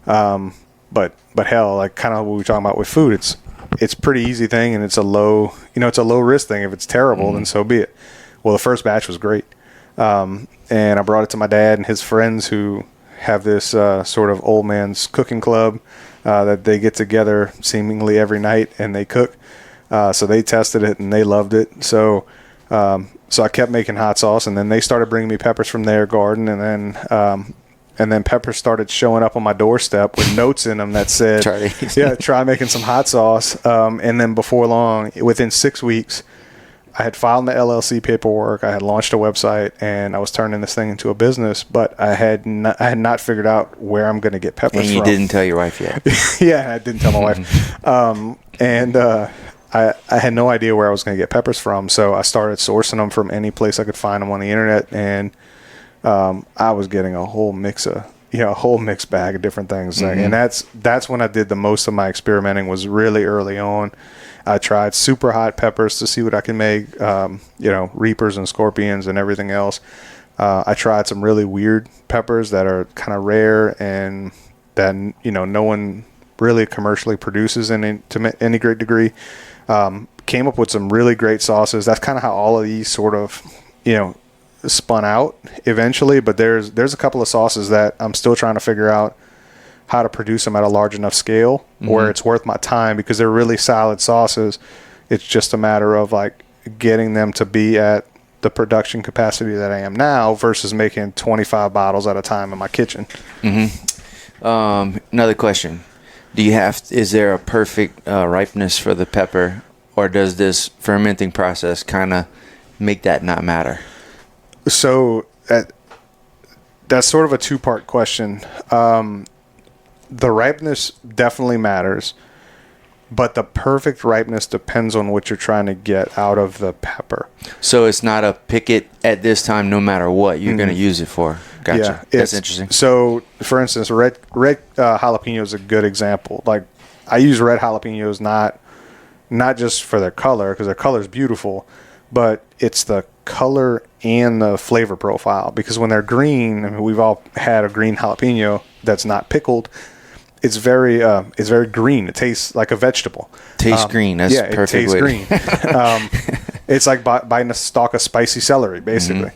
hell, like kind of what we were talking about with food, it's a pretty easy thing, and it's a low risk thing. If it's terrible, then so be it. Well, the first batch was great. And I brought it to my dad and his friends, who have this sort of old man's cooking club that they get together seemingly every night and they cook. So they tested it and they loved it. So I kept making hot sauce, and then they started bringing me peppers from their garden, and then peppers started showing up on my doorstep with notes in them that said, try making some hot sauce. And then before long, within 6 weeks, I had filed my LLC paperwork. I had launched a website, and I was turning this thing into a business, but I had not figured out where I'm going to get peppers from. And you didn't tell your wife yet. Yeah, I didn't tell my wife. I had no idea where I was going to get peppers from, so I started sourcing them from any place I could find them on the internet, and I was getting a whole mixed bag of different things. And that's when I did the most of my experimenting, was really early on. I tried super hot peppers to see what I can make, reapers and scorpions and everything else. I tried some really weird peppers that are kind of rare and that, no one really commercially produces to any great degree. Came up with some really great sauces. That's kind of how all of these sort of, spun out eventually. But there's a couple of sauces that I'm still trying to figure out how to produce them at a large enough scale where it's worth my time, because they're really solid sauces. It's just a matter of like getting them to be at the production capacity that I am now versus making 25 bottles at a time in my kitchen. Another question. Is there a perfect ripeness for the pepper, or does this fermenting process kind of make that not matter? So that's sort of a two-part question. The ripeness definitely matters, but the perfect ripeness depends on what you're trying to get out of the pepper. So it's not a pick it at this time no matter what you're going to use it for. Gotcha. Yeah, that's interesting. So, for instance, red jalapeno is a good example. Like, I use red jalapenos not just for their color, because their color is beautiful, but it's the color and the flavor profile. Because when they're green, I mean, we've all had a green jalapeno that's not pickled. It's very green. It tastes like a vegetable. Tastes green. That's perfect. It tastes green. It's like biting a stalk of spicy celery, basically.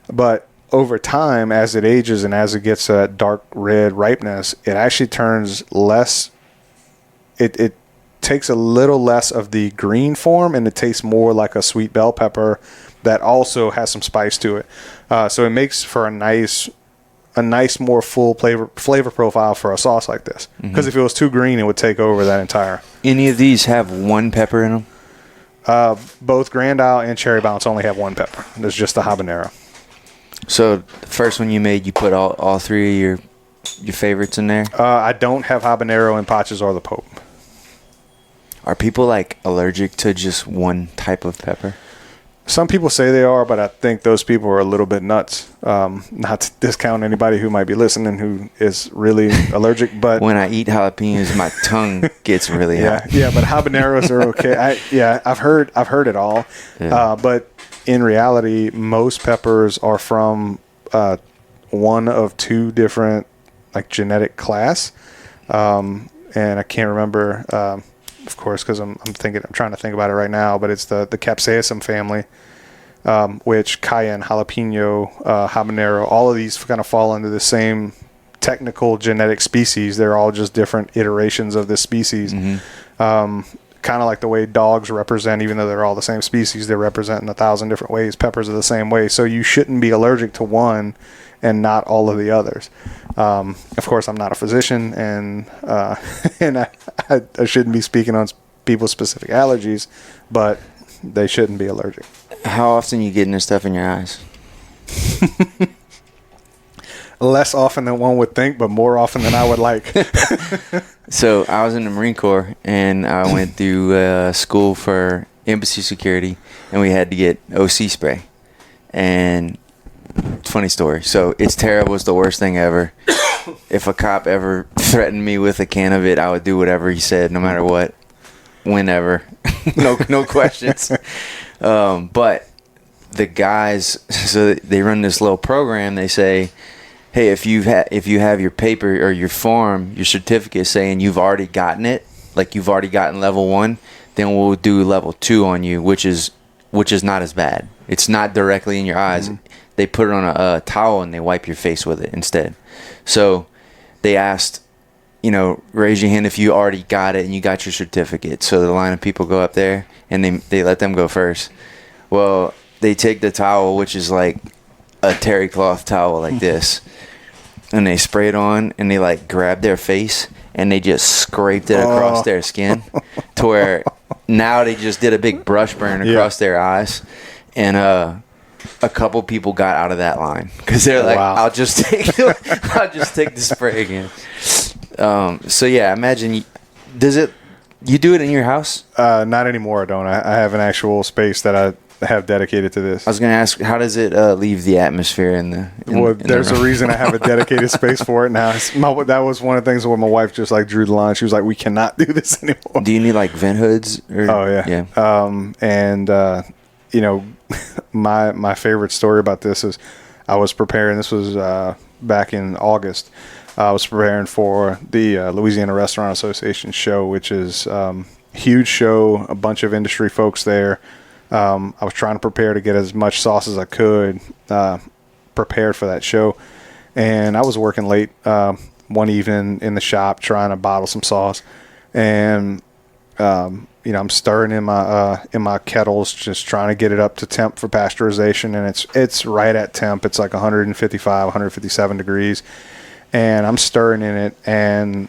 But over time, as it ages and as it gets a dark red ripeness, it actually turns less. It takes a little less of the green form, and it tastes more like a sweet bell pepper that also has some spice to it. So it makes for a nice, more full flavor profile for a sauce like this. Because if it was too green, it would take over that entire. Any of these have one pepper in them? Both Grand Isle and Cherry Bounce only have one pepper. There's just the habanero. So the first one you made, you put all three of your favorites in there? I don't have habanero in Patches or the Pope. Are people like allergic to just one type of pepper? Some people say they are, but I think those people are a little bit nuts. Not to discount anybody who might be listening who is really allergic, but when I eat jalapenos, my tongue gets really hot. Yeah, but habaneros are okay. I've heard it all, but in reality, most peppers are from one of two different like genetic class, and I can't remember. of course, because I'm trying to think about it right now, but it's the capsaicin family, which cayenne, jalapeno, habanero, all of these kind of fall into the same technical genetic species. They're all just different iterations of this species. Kind of like the way dogs represent, even though they're all the same species, they represent in 1,000 different ways. Peppers are the same way. So you shouldn't be allergic to one and not all of the others. Of course, I'm not a physician, and and I shouldn't be speaking on people's specific allergies, but they shouldn't be allergic. How often you getting this stuff in your eyes? Less often than one would think, but more often than I would like. So I was in the Marine Corps, and I went through school for embassy security, and we had to get OC spray. And funny story. So it's terrible. It's the worst thing ever. If a cop ever threatened me with a can of it, I would do whatever he said, no matter what, whenever. No questions. But the guys, so they run this little program. They say, hey, if you have your paper or your form, your certificate saying you've already gotten it, like you've already gotten level 1, then we'll do level 2 on you, which is not as bad. It's not directly in your eyes. They put it on a towel and they wipe your face with it instead. So they asked, raise your hand if you already got it and you got your certificate. So the line of people go up there and they let them go first. Well, they take the towel, which is like a terry cloth towel like this, and they spray it on, and they like grab their face and they just scraped it across their skin to where now they just did a big brush burn across their eyes. And a couple people got out of that line because they're like, wow. I'll just take the spray again. So yeah, imagine you do it in your house? Not anymore. I don't. I have an actual space that I have dedicated to this. I was going to ask, how does it leave the atmosphere in the there's a reason I have a dedicated space for it now. That was one of the things where my wife just like drew the line. She was like, we cannot do this anymore. Do you need like vent hoods? Oh yeah. My favorite story about this is I was preparing, this was back in August. I was preparing for the Louisiana Restaurant Association show, which is huge show, a bunch of industry folks there. I was trying to prepare to get as much sauce as I could prepared for that show. And I was working late one evening in the shop trying to bottle some sauce. And, I'm stirring in my kettles, just trying to get it up to temp for pasteurization. And it's right at temp. It's like 155, 157 degrees. And I'm stirring in it. And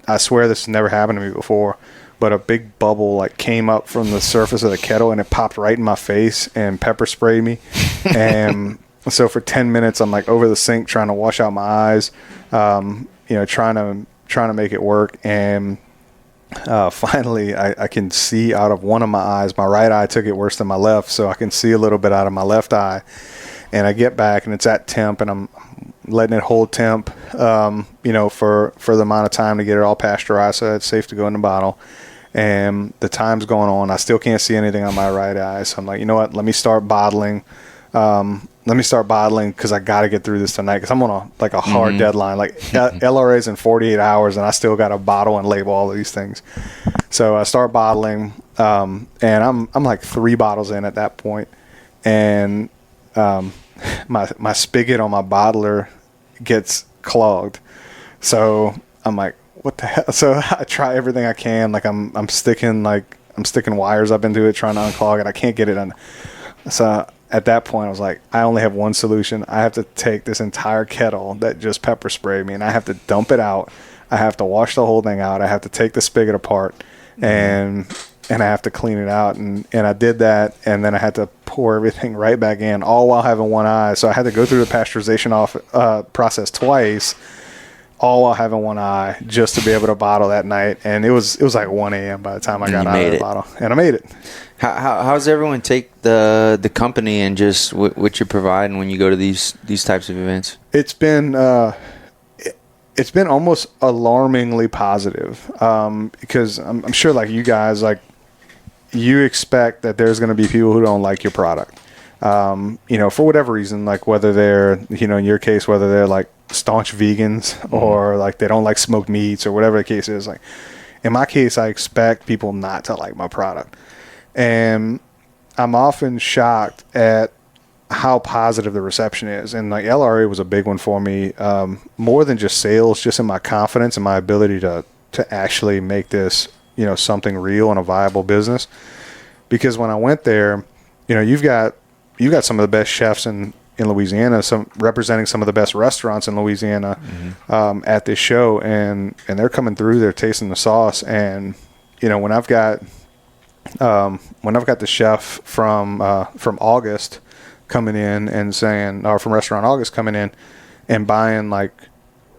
I swear this has never happened to me before. But a big bubble like came up from the surface of the kettle and it popped right in my face and pepper sprayed me. And so for 10 minutes, I'm like over the sink trying to wash out my eyes, trying to make it work. And finally, I can see out of one of my eyes. My right eye took it worse than my left, so I can see a little bit out of my left eye. And I get back and it's at temp, and I'm letting it hold temp, for the amount of time to get it all pasteurized so it's safe to go in the bottle. And the time's going on. I still can't see anything on my right eye. So I'm like, you know what? Let me start bottling. Because I got to get through this tonight because I'm on a hard deadline. Like LRA's in 48 hours, and I still got to bottle and label all of these things. So I start bottling, and I'm like 3 bottles in at that point. And my spigot on my bottler gets clogged. So I'm like, what the hell? So I try everything I can. Like I'm sticking wires up into it, trying to unclog it. I can't get it on. So at that point I was like, I only have one solution. I have to take this entire kettle that just pepper sprayed me and I have to dump it out. I have to wash the whole thing out. I have to take the spigot apart and I have to clean it out. And I did that. And then I had to pour everything right back in, all while having one eye. So I had to go through the pasteurization process twice, all while having one eye, just to be able to bottle that night. And it was like 1 a.m. by the time I got out of the bottle. And I made it. How's everyone take the company and just what you're providing when you go to these types of events? It's been almost alarmingly positive, because I'm sure like you guys, like you expect that there's going to be people who don't like your product, for whatever reason, like whether they're, in your case, whether they're like staunch vegans or like they don't like smoked meats or whatever the case is, like, in my case, I expect people not to like my product. And I'm often shocked at how positive the reception is. And like LRA was a big one for me, more than just sales, just in my confidence and my ability to actually make this, something real and a viable business. Because when I went there, you've got some of the best chefs in Louisiana, some representing some of the best restaurants in Louisiana, at this show, and they're coming through, they're tasting the sauce. And when I've got the chef from August coming in and saying, or from Restaurant August coming in and buying like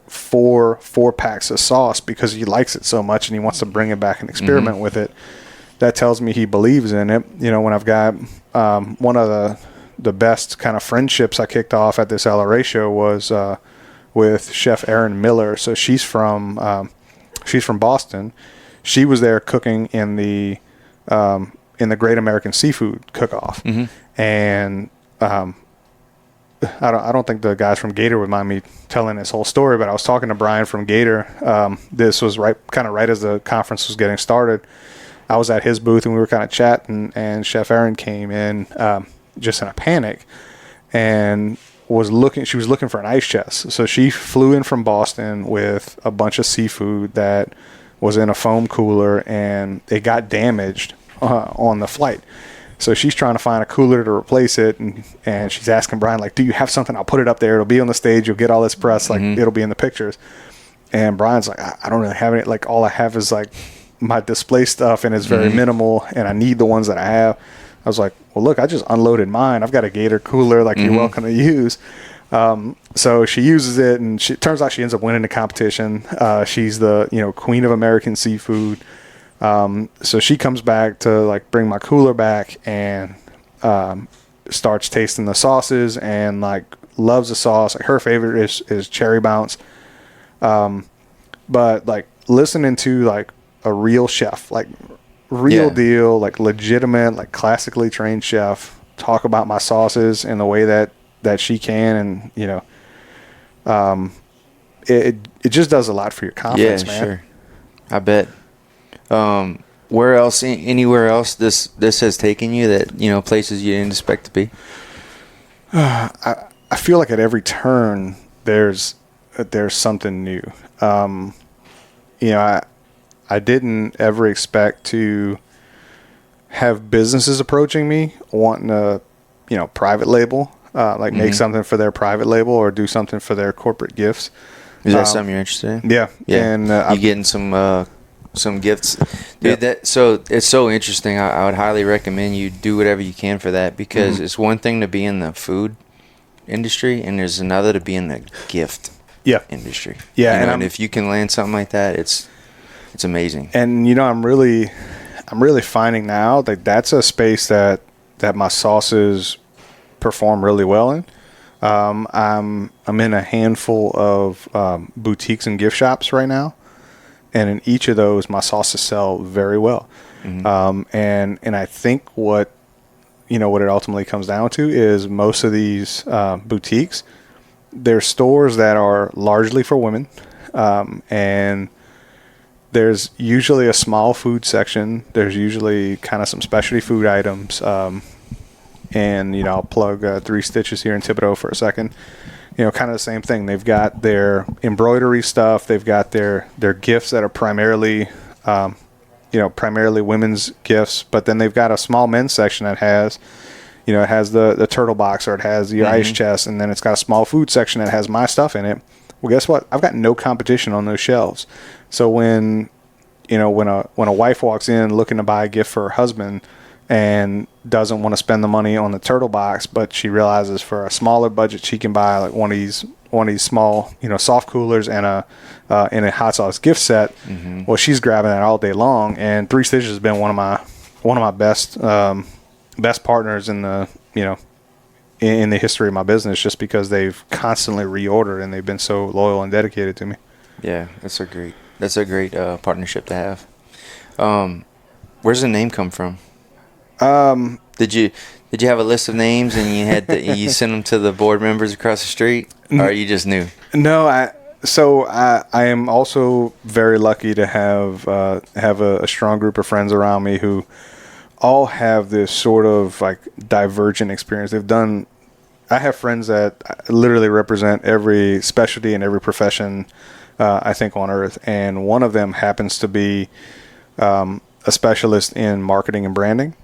four packs of sauce because he likes it so much and he wants to bring it back and experiment with it, that tells me he believes in it. When I've got one of the best kind of friendships I kicked off at this LRA show was with Chef Erin Miller. So she's from Boston. She was there cooking in the Great American Seafood Cook-Off, and I don't think the guys from Gator would mind me telling this whole story, but I was talking to Brian from Gator. This was right as the conference was getting started. I was at his booth and we were kind of chatting, and Chef Erin came in just in a panic and she was looking for an ice chest. So she flew in from Boston with a bunch of seafood that was in a foam cooler, and it got damaged on the flight. So she's trying to find a cooler to replace it, and she's asking Brian, like, do you have something? I'll put it up there. It'll be on the stage. You'll get all this press. Like, it'll be in the pictures. And Brian's like, I don't really have any. Like, all I have is, like, my display stuff, and it's very minimal, and I need the ones that I have. I was like, well, look, I just unloaded mine. I've got a Gator cooler, like, you're welcome to use. So she uses it, and it turns out she ends up winning the competition. She's the, queen of American seafood. So she comes back to like bring my cooler back and starts tasting the sauces and like loves the sauce. Like her favorite is cherry bounce. But like listening to like a real chef, like real deal, like legitimate, like classically trained chef talk about my sauces in the way that she can, and it just does a lot for your confidence, man. Sure. I bet. Where else, anywhere else this has taken you that, places you didn't expect to be? I feel like at every turn there's something new. I didn't ever expect to have businesses approaching me wanting to, private label, make something for their private label or do something for their corporate gifts. Is that something you're interested in? Yeah. And you getting some gifts, dude. So it's so interesting. I would highly recommend you do whatever you can for that, because it's one thing to be in the food industry and there's another to be in the gift industry. And if you can land something like that, it's amazing. And I'm really finding now that that's a space that my sauces perform really well in. I'm in a handful of boutiques and gift shops right now. And in each of those, my sauces sell very well. And I think what it ultimately comes down to is most of these boutiques, they're stores that are largely for women. And there's usually a small food section. There's usually kind of some specialty food items. And I'll plug Three Stitches here in Thibodaux for a second. Kind of the same thing. They've got their embroidery stuff. They've got their gifts that are primarily women's gifts. But then they've got a small men's section that has, it has the turtle box, or it has your ice chest, and then it's got a small food section that has my stuff in it. Well, guess what? I've got no competition on those shelves. So when a wife walks in looking to buy a gift for her husband and doesn't want to spend the money on the turtle box, but she realizes for a smaller budget she can buy like one of these small soft coolers and a hot sauce gift set. Well, she's grabbing that all day long. And Three Stitches has been one of my best partners in the in the history of my business, just because they've constantly reordered and they've been so loyal and dedicated to me. Yeah, that's a great partnership to have. Where's the name come from? Did you have a list of names and you had you sent them to the board members across the street, or you just knew? No, So I am also very lucky to have a strong group of friends around me who all have this sort of like divergent experience. I have friends that literally represent every specialty and every profession, I think, on earth. And one of them happens to be a specialist in marketing and branding.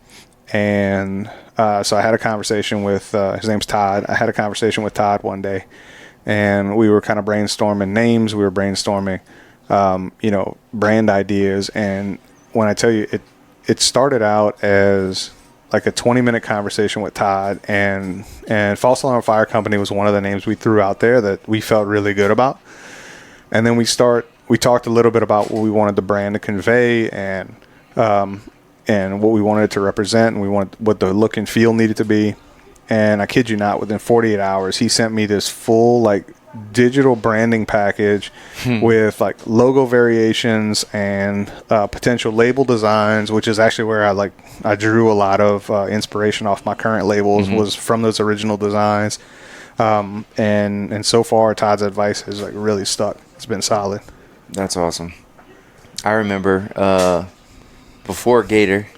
And so I had a conversation with, his name's Todd. I had a conversation with Todd one day, and we were kind of brainstorming names. We were brainstorming, brand ideas. And when I tell you, it started out as like a 20-minute conversation with Todd, and Folse Alarm Fire Company was one of the names we threw out there that we felt really good about. And then we talked a little bit about what we wanted the brand to convey, and what we wanted it to represent, and we wanted what the look and feel needed to be. And I kid you not, within 48 hours, he sent me this full like digital branding package with like logo variations and potential label designs, which is actually where I drew a lot of inspiration off my current labels, was from those original designs. And so far Todd's advice has like really stuck. It's been solid. That's awesome. I remember before Gator,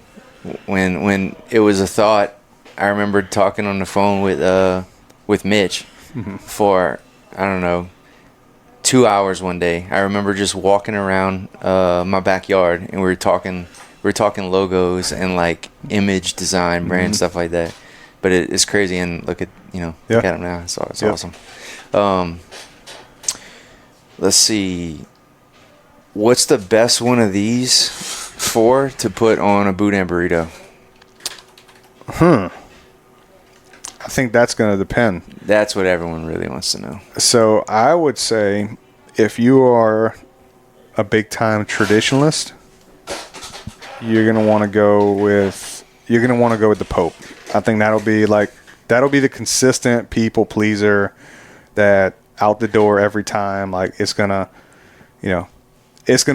when it was a thought, I remember talking on the phone with Mitch for, I don't know, 2 hours one day. I remember just walking around my backyard, and we were talking logos and like image design, brand stuff like that. But it's crazy, and look at him now. It's awesome. Let's see. What's the best one of these to put on a boudin burrito? I think that's going to depend. That's what everyone really wants to know. So I would say if you are a big time traditionalist, you're going to want to go with the Pope. I think that'll be the consistent people pleaser that out the door every time. Like it's going to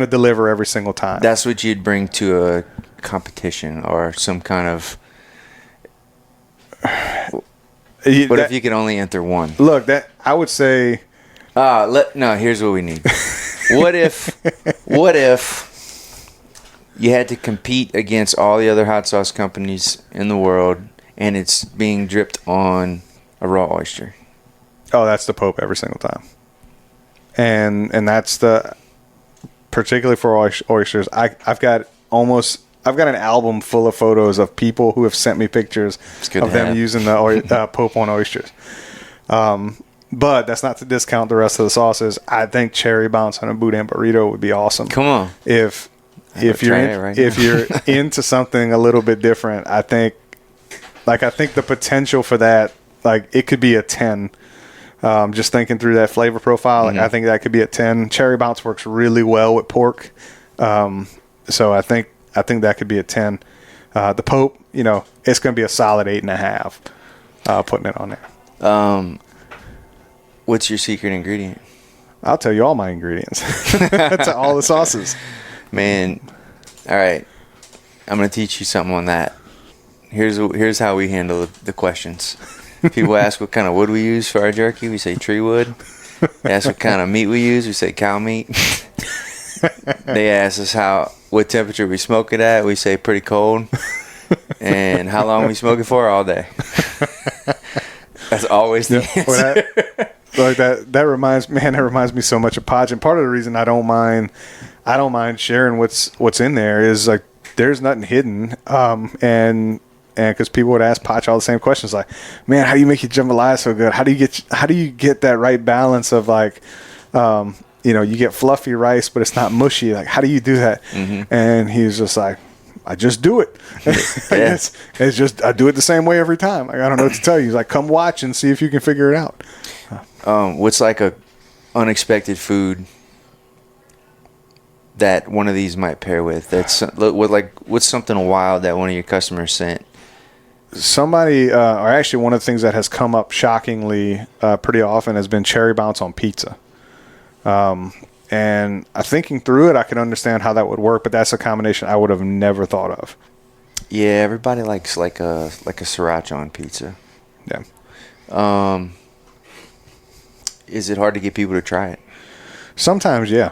deliver every single time. That's what you'd bring to a competition or some kind of. What if you could only enter one? Look, that I would say. Here's what we need. What if you had to compete against all the other hot sauce companies in the world, and it's being dripped on a raw oyster? Oh, that's the Pope every single time. And that's particularly for oysters. I've got an album full of photos of people who have sent me pictures of them using the Pope on oysters. But that's not to discount the rest of the sauces. I think cherry bounce on a boudin burrito would be awesome. Come on. If you're into something a little bit different, I think the potential for that, like it could be a 10. Just thinking through that flavor profile, I think that could be a 10. Cherry bounce works really well with pork. So I think that could be a 10. The Pope, it's going to be a solid 8.5. Putting it on there. What's your secret ingredient? I'll tell you all my ingredients to all the sauces. Man, all right. I'm going to teach you something on that. Here's how we handle the questions. People ask what kind of wood we use for our jerky. We say tree wood. They ask what kind of meat we use. We say cow meat. They ask us what temperature we smoke it at. We say pretty cold. And how long we smoke it for? All day. That's always the answer. That reminds me so much of Podge. And part of the reason I don't mind sharing what's in there is like there's nothing hidden. And because people would ask Podge all the same questions, like, man, how do you make your jambalaya so good? How do you get that right balance of like, you get fluffy rice, but it's not mushy. Like, how do you do that? And he's just like, I just do it. Yeah. It's just, I do it the same way every time. Like, I don't know what to tell you. He's like, come watch and see if you can figure it out. What's like a unexpected food that one of these might pair with? What's something wild that one of your customers sent? Somebody, or actually one of the things that has come up shockingly pretty often has been cherry bounce on pizza. And thinking through it, I can understand how that would work, but that's a combination I would have never thought of. Yeah, everybody likes like a sriracha on pizza. Yeah. Is it hard to get people to try it? Sometimes, yeah.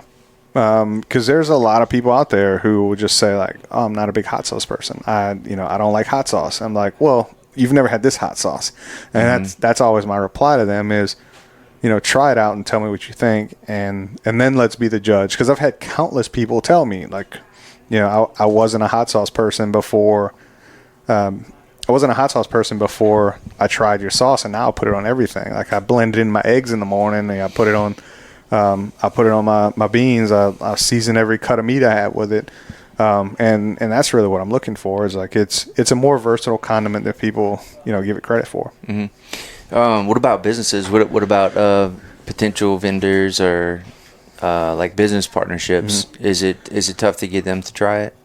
Because there's a lot of people out there who will just say like, "Oh, I'm not a big hot sauce person. I don't like hot sauce." I'm like, "Well, you've never had this hot sauce," and that's always my reply to them is, try it out and tell me what you think, and then let's be the judge. Because I've had countless people tell me like, I wasn't a hot sauce person before. I wasn't a hot sauce person before I tried your sauce, and now I'll put it on everything. Like I blended in my eggs in the morning, and I put it on. I put it on my beans. I season every cut of meat I have with it, and that's really what I'm looking for. Is like it's a more versatile condiment that people give it credit for. Mm-hmm. What about businesses? What about potential vendors or like business partnerships? Mm-hmm. Is it tough to get them to try it?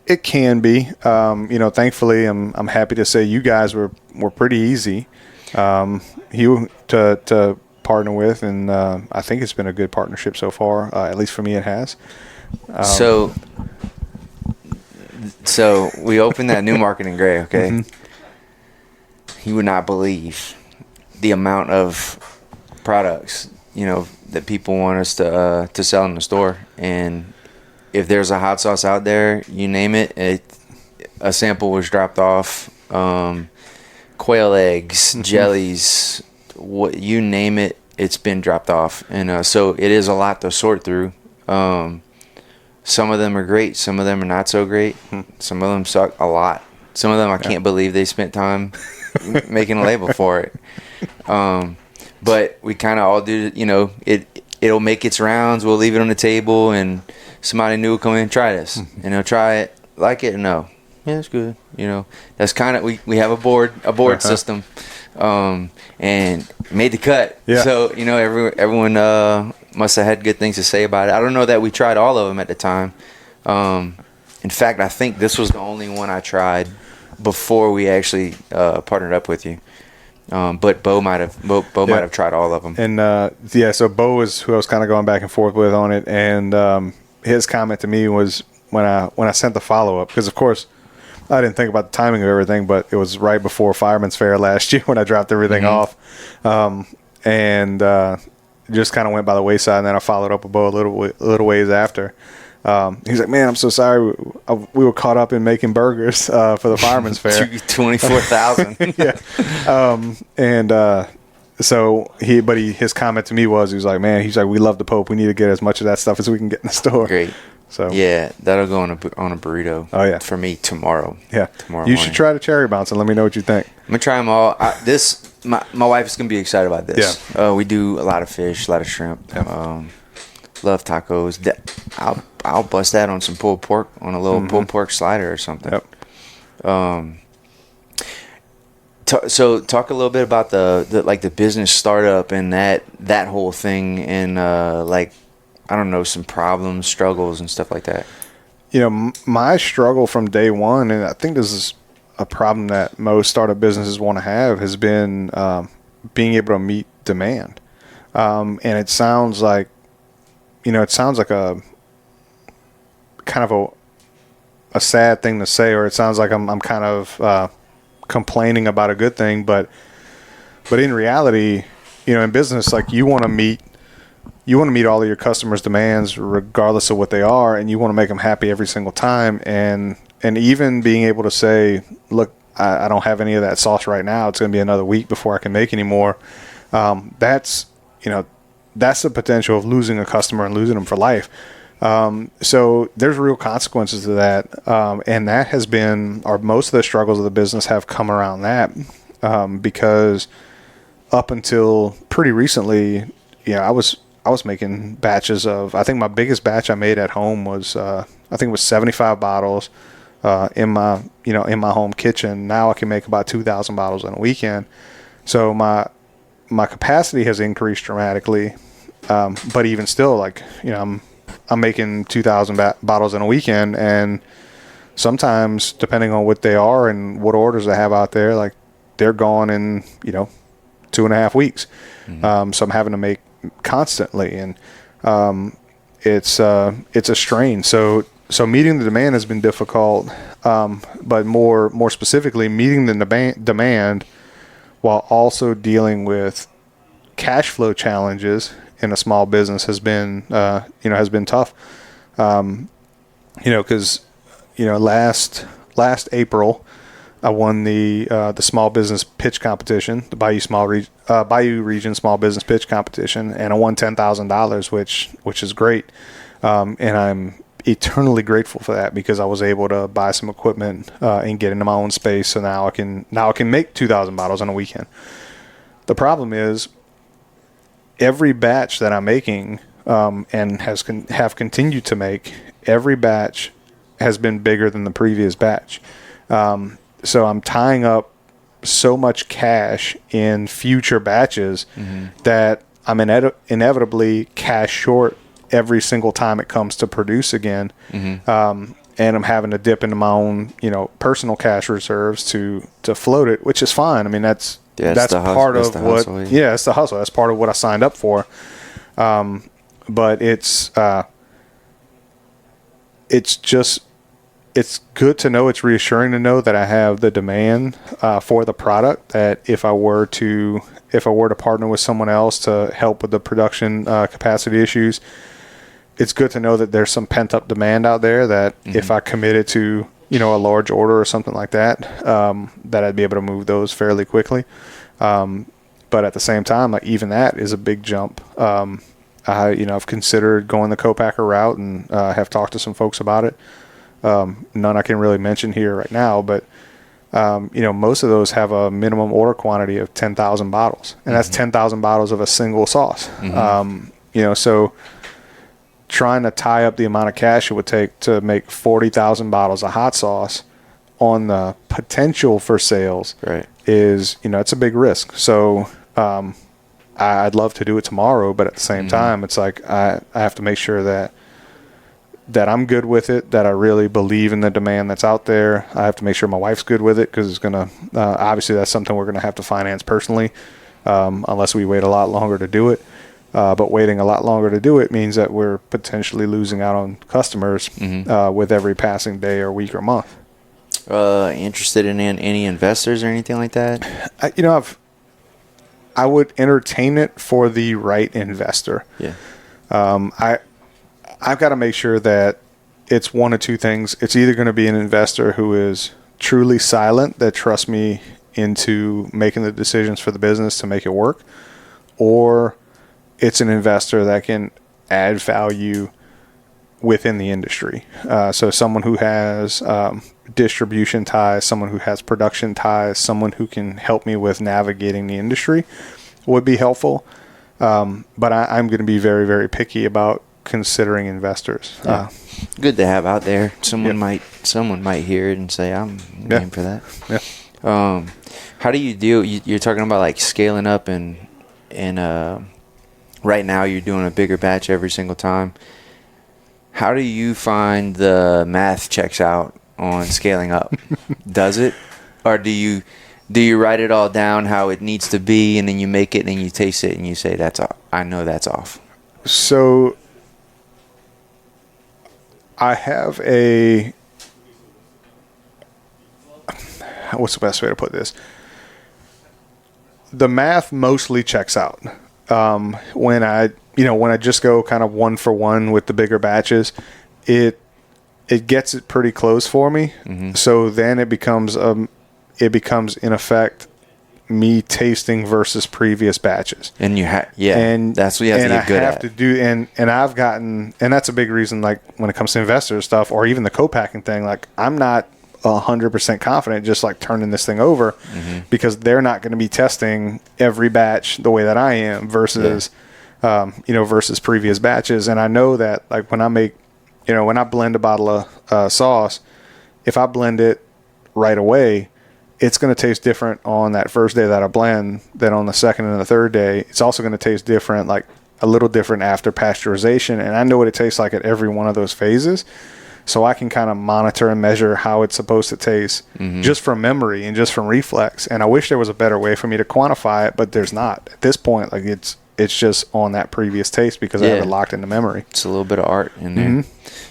It can be. Thankfully, I'm happy to say you guys were pretty easy to partner with, and I think it's been a good partnership so far. At least for me, it has. So we opened that new market in Gray. Okay, mm-hmm. You would not believe the amount of products that people want us to sell in the store, and if there's a hot sauce out there, you name it, a sample was dropped off. Quail eggs, mm-hmm. jellies, what you name it, it's been dropped off. And so it is a lot to sort through. Some of them are great. Some of them are not so great. Some of them suck a lot. Some of them I can't believe they spent time making a label for it. But we kind of all do, it'll make its rounds. We'll leave it on the table, and somebody new will come in and try this. And they'll try it, like it, no. Yeah, it's good. That's kind of, we have a board system, and made the cut. Yeah. So, everyone must have had good things to say about it. I don't know that we tried all of them at the time. In fact, I think this was the only one I tried before we actually partnered up with you. But Bo might have tried all of them. And so Bo is who I was kind of going back and forth with on it, and his comment to me was when I sent the follow up, because of course I didn't think about the timing of everything, but it was right before Fireman's Fair last year when I dropped everything mm-hmm. off, and just kind of went by the wayside. And then I followed up with Bo a little ways after. He's like, "Man, I'm so sorry. We were caught up in making burgers for the Fireman's Fair." 24,000. Yeah. So his comment to me was, he was like, "Man," he's like, "we love the Pope. We need to get as much of that stuff as we can get in the store." Great. So yeah, that'll go on a burrito. Oh yeah, for me tomorrow. Yeah, tomorrow. You should try the cherry bounce and let me know what you think. I'm gonna try them all. My wife is gonna be excited about this. Yeah. We do a lot of fish, a lot of shrimp. Yep. Love tacos. I'll bust that on some pulled pork, on a little mm-hmm. pulled pork slider or something. Yep. So talk a little bit about the business startup and that whole thing, and I don't know, some problems, struggles, and stuff like that. My struggle from day one, and I think this is a problem that most startup businesses want to have, has been being able to meet demand. And it sounds like, a kind of a sad thing to say, or it sounds like I'm kind of complaining about a good thing, but in reality, in business, like you want to meet all of your customers' demands regardless of what they are, and you want to make them happy every single time. And even being able to say, look, I don't have any of that sauce right now. It's going to be another week before I can make any more. That's the potential of losing a customer and losing them for life. So there's real consequences to that. And that has been, or most of the struggles of the business have come around that, because up until pretty recently, I was making batches of, I think my biggest batch I made at home was, I think it was 75 bottles, in my home kitchen. Now I can make about 2,000 bottles in a weekend. So my capacity has increased dramatically. But even still, I'm making 2,000 bottles in a weekend, and sometimes depending on what they are and what orders I have out there, they're gone in, 2.5 weeks. Mm-hmm. So I'm having to make constantly, and it's a strain. So meeting the demand has been difficult, but more specifically, meeting the demand while also dealing with cash flow challenges in a small business has been tough. Because last April I won the small business pitch competition, the Bayou Region Small Business Pitch Competition, and I won $10,000, which is great, and I'm eternally grateful for that because I was able to buy some equipment and get into my own space. So now I can make 2,000 bottles on a weekend. The problem is every batch that I'm making and have continued to make, every batch has been bigger than the previous batch. So I'm tying up so much cash in future batches that I'm inevitably cash short every single time it comes to produce again. And I'm having to dip into my own, personal cash reserves to float it, which is fine. I mean, that's part of what, it's the hustle. That's part of what I signed up for. But it's good to know, it's reassuring to know that I have the demand for the product, that if I were to partner with someone else to help with the production capacity issues, it's good to know that there's some pent up demand out there that if I committed to, a large order or something like that, that I'd be able to move those fairly quickly. But at the same time, like, even that is a big jump. I've considered going the co-packer route and have talked to some folks about it. None I can really mention here right now, but most of those have a minimum order quantity of 10,000 bottles, and that's 10,000 bottles of a single sauce. So trying to tie up the amount of cash it would take to make 40,000 bottles of hot sauce on the potential for sales is, it's a big risk. So I'd love to do it tomorrow, but at the same time, it's like I have to make sure that I'm good with it, that I really believe in the demand that's out there. I have to make sure my wife's good with it because it's going to obviously that's something we're going to have to finance personally unless we wait a lot longer to do it. But waiting a lot longer to do it means that we're potentially losing out on customers with every passing day or week or month. Interested in any investors or anything like that? I would entertain it for the right investor. Yeah. I've got to make sure that it's one of two things. It's either going to be an investor who is truly silent, that trusts me into making the decisions for the business to make it work, or it's an investor that can add value within the industry. So someone who has distribution ties, someone who has production ties, someone who can help me with navigating the industry would be helpful. But I'm going to be very, very picky about considering investors. Good to have out there. Someone might hear it and say, I'm game for that. Yeah. How do you deal? You're talking about like scaling up and right now you're doing a bigger batch every single time. How do you find the math checks out on scaling up? Does it? Or do you write it all down how it needs to be, and then you make it and you taste it and you say, that's off. I know that's off. So I have what's the best way to put this? The math mostly checks out. When I just go kind of one for one with the bigger batches, it gets it pretty close for me. So then it becomes in effect me tasting versus previous batches. And that's what you have to get good at. And that's a big reason, like when it comes to investor stuff or even the co-packing thing, like I'm not 100% confident just like turning this thing over because they're not going to be testing every batch the way that I am versus versus previous batches. And I know that like when I blend a bottle of sauce, if I blend it right away, it's going to taste different on that first day that I blend than on the second and the third day. It's also going to taste different, like a little different after pasteurization. And I know what it tastes like at every one of those phases. So I can kind of monitor and measure how it's supposed to taste just from memory and just from reflex. And I wish there was a better way for me to quantify it, but there's not. At this point, like it's just on that previous taste because I have it locked into memory. It's a little bit of art in there.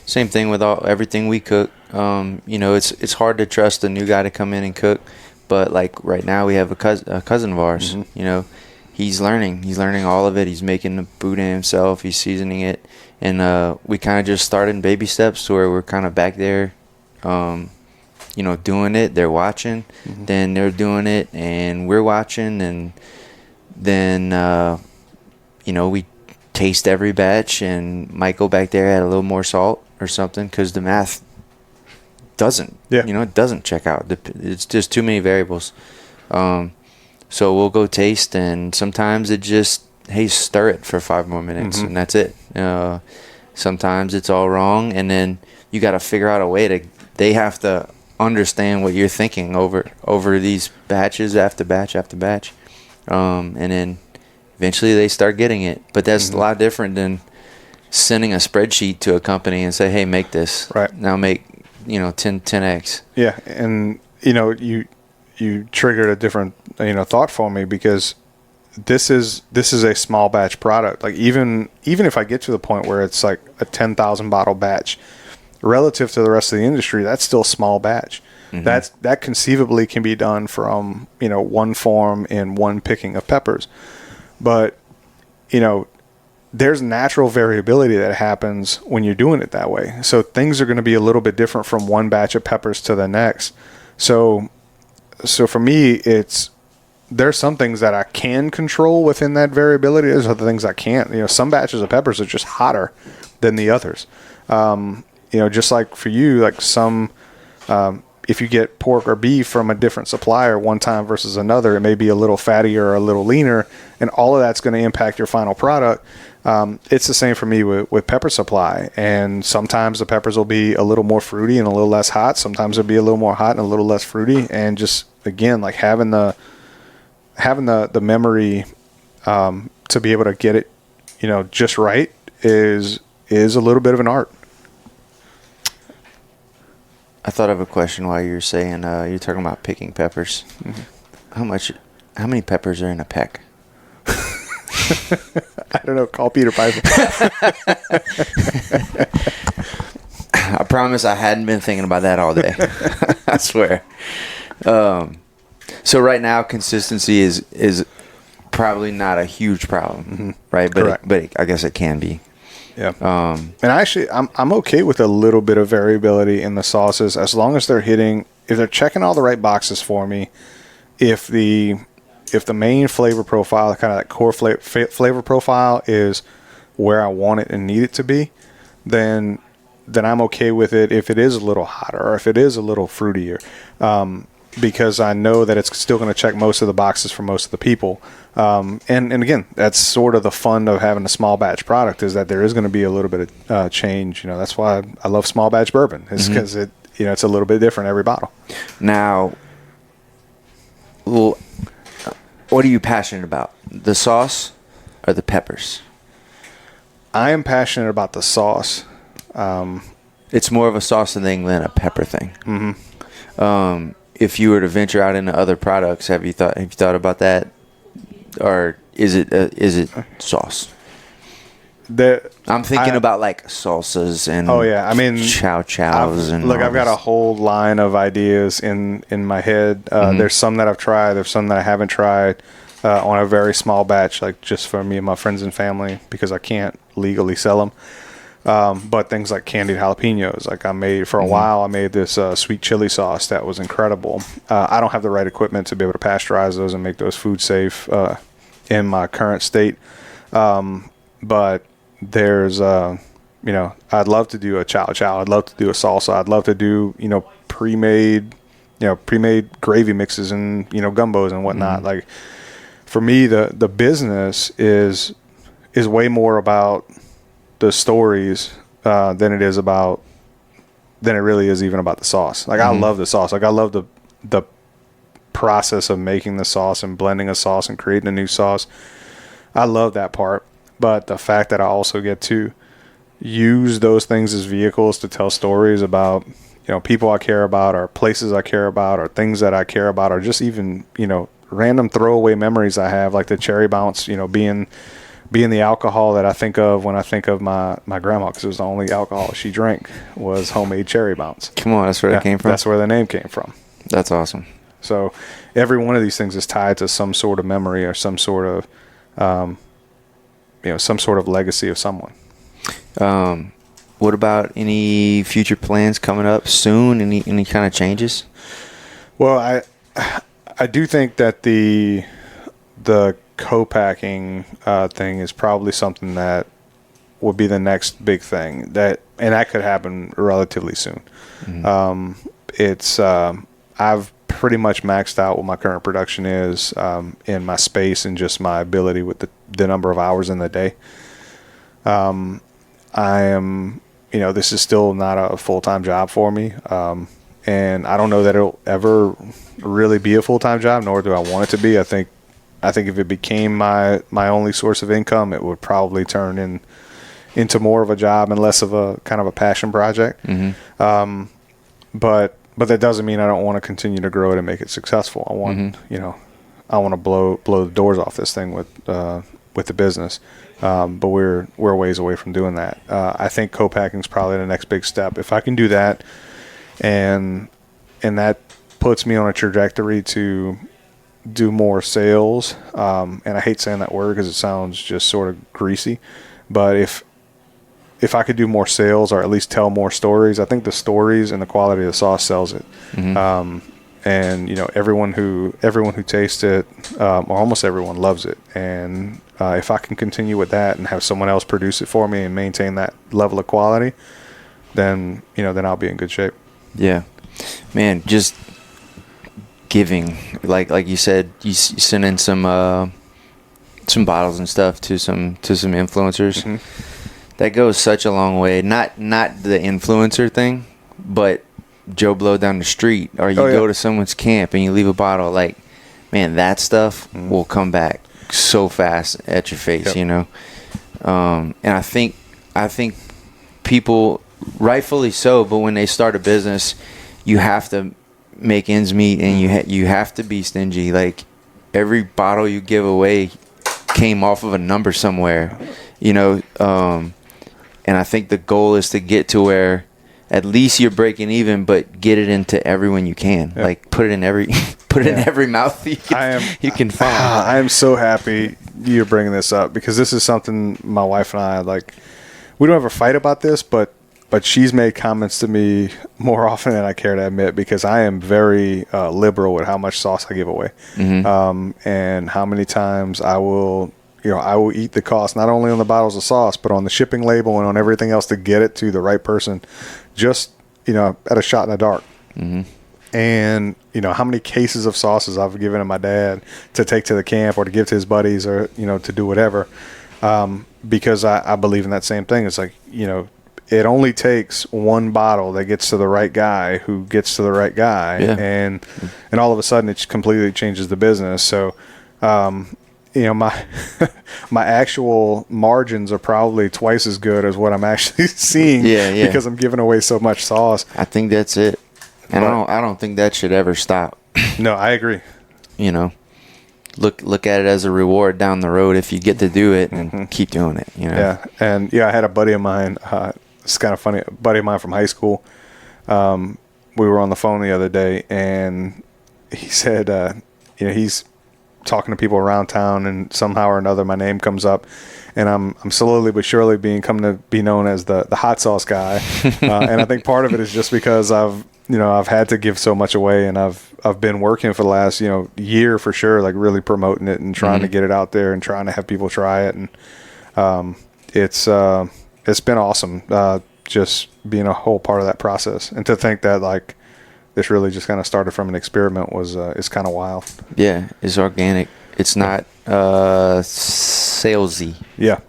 Same thing with everything we cook. It's hard to trust a new guy to come in and cook, but like right now we have a cousin of ours. he's learning. He's learning all of it. He's making the boudin himself. He's seasoning it. And we kind of just started in baby steps to where we're kind of back there, doing it. They're watching. Mm-hmm. Then they're doing it, and we're watching. And then, we taste every batch and might go back there, add a little more salt or something because the math doesn't. Yeah. It doesn't check out. It's just too many variables. So we'll go taste, and sometimes it just, hey, stir it for 5 more minutes, mm-hmm. and that's it. Sometimes it's all wrong, and then you got to figure out a way to. They have to understand what you're thinking over these batches after batch after batch, and then eventually they start getting it. But that's mm-hmm. a lot different than sending a spreadsheet to a company and say, "Hey, make this. Right now, make 10x." Yeah, and you triggered a different thought for me, because this is a small batch product. Like even if I get to the point where it's like a 10,000 bottle batch, relative to the rest of the industry, that's still small batch. Mm-hmm. That conceivably can be done from one form in one picking of peppers, but there's natural variability that happens when you're doing it that way. So things are going to be a little bit different from one batch of peppers to the next. So for me, there's some things that I can control within that variability. There's other things I can't. Some batches of peppers are just hotter than the others. Just like for you, like some, if you get pork or beef from a different supplier one time versus another, it may be a little fattier or a little leaner, and all of that's going to impact your final product. It's the same for me with pepper supply. And sometimes the peppers will be a little more fruity and a little less hot. Sometimes it'll be a little more hot and a little less fruity. And just, again, like having the memory to be able to get it just right is a little bit of an art. I thought of a question while you were saying you're talking about picking peppers. Mm-hmm. How many peppers are in a peck? I don't know. Call Peter Piper. I promise I hadn't been thinking about that all day. I swear. So right now, consistency is probably not a huge problem, mm-hmm. right? But I guess it can be. Yeah. And actually, I'm okay with a little bit of variability in the sauces as long as they're checking all the right boxes for me. If the main flavor profile, kind of that core flavor profile, is where I want it and need it to be, then I'm okay with it if it is a little hotter or if it is a little fruitier, because I know that it's still going to check most of the boxes for most of the people. And again, that's sort of the fun of having a small batch product, is that there is going to be a little bit of change. That's why I love small batch bourbon, is because mm-hmm. It's a little bit different every bottle. Now, well, what are you passionate about? The sauce or the peppers? I am passionate about the sauce. It's more of a sauce thing than a pepper thing. Mm-hmm. If you were to venture out into other products, have you thought about that, or is it sauce? I'm thinking about like salsas and chow-chows and I've got a whole line of ideas in my head. Mm-hmm. There's some that I've tried. There's some that I haven't tried on a very small batch, like just for me and my friends and family, because I can't legally sell them. But things like candied jalapenos, like I made for a mm-hmm. while. I made this sweet chili sauce that was incredible. I don't have the right equipment to be able to pasteurize those and make those food safe in my current state. But there's I'd love to do a chow. I'd love to do a salsa. I'd love to do pre-made gravy mixes and gumbos and whatnot. Mm-hmm. Like for me, the business is way more about the stories than it really is even about the sauce. Like mm-hmm. I love the sauce. Like I love the process of making the sauce and blending a sauce and creating a new sauce. I love that part. But the fact that I also get to use those things as vehicles to tell stories about, people I care about, or places I care about, or things that I care about, or just even, random throwaway memories I have, like the cherry bounce, being the alcohol that I think of when I think of my grandma, because it was the only alcohol she drank was homemade cherry bounce. Come on, that's where it came from? That's where the name came from. That's awesome. So every one of these things is tied to some sort of memory or some sort of some sort of legacy of someone. What about any future plans coming up soon? Any kind of changes? Well, I do think that the co-packing thing is probably something that would be the next big thing, and that could happen relatively soon. Mm-hmm. I've pretty much maxed out what my current production is in my space and just my ability with the number of hours in the day. I am, this is still not a full-time job for me. And I don't know that it'll ever really be a full-time job, nor do I want it to be. I think if it became my only source of income, it would probably turn into more of a job and less of a kind of a passion project. Mm-hmm. But that doesn't mean I don't want to continue to grow it and make it successful. I want, I want to blow the doors off this thing with the business. But we're a ways away from doing that. I think co-packing is probably the next big step. If I can do that, and that puts me on a trajectory to do more sales. And I hate saying that word because it sounds just sort of greasy. But if I could do more sales or at least tell more stories, I think the stories and the quality of the sauce sells it. Mm-hmm. And everyone who tastes it, or almost everyone, loves it. And if I can continue with that and have someone else produce it for me and maintain that level of quality, then I'll be in good shape. Yeah, man, just giving, like you said, you send in some bottles and stuff to some influencers. Mm-hmm. That goes such a long way. Not the influencer thing, but Joe Blow down the street, or you go to someone's camp and you leave a bottle. Like, man, that stuff will come back so fast at your face. Yep. And I think people, rightfully so, but when they start a business, you have to make ends meet, and you have to be stingy. Like, every bottle you give away came off of a number somewhere, and I think the goal is to get to where at least you're breaking even, but get it into everyone you can. Yep. Like, put it in every in every mouth you can find. I am so happy you're bringing this up, because this is something my wife and I, like, we don't ever fight about this, but she's made comments to me more often than I care to admit, because I am very liberal with how much sauce I give away. Mm-hmm. And how many times I will eat the cost, not only on the bottles of sauce, but on the shipping label and on everything else to get it to the right person, just, at a shot in the dark. Mm-hmm. And, how many cases of sauces I've given to my dad to take to the camp or to give to his buddies, or, to do whatever. Because I believe in that same thing. It's like, it only takes one bottle that gets to the right guy who gets to the right guy. Yeah. And all of a sudden it completely changes the business. So, my my actual margins are probably twice as good as what I'm actually seeing. Yeah. Because I'm giving away so much sauce. I think that's it. And I don't think that should ever stop. No, I agree. Look at it as a reward down the road if you get to do it, and keep doing it. Yeah. And I had a buddy of mine, it's kind of funny, a buddy of mine from high school. We were on the phone the other day, and he said, he's talking to people around town, and somehow or another my name comes up, and I'm slowly but surely come to be known as the hot sauce guy. And I think part of it is just because I've had to give so much away, and I've been working for the last year for sure, like really promoting it and trying to get it out there and trying to have people try it. And it's been awesome, just being a whole part of that process. And to think that, like, this really just kind of started from an experiment is kind of wild. Yeah, it's organic. It's not salesy. Yeah.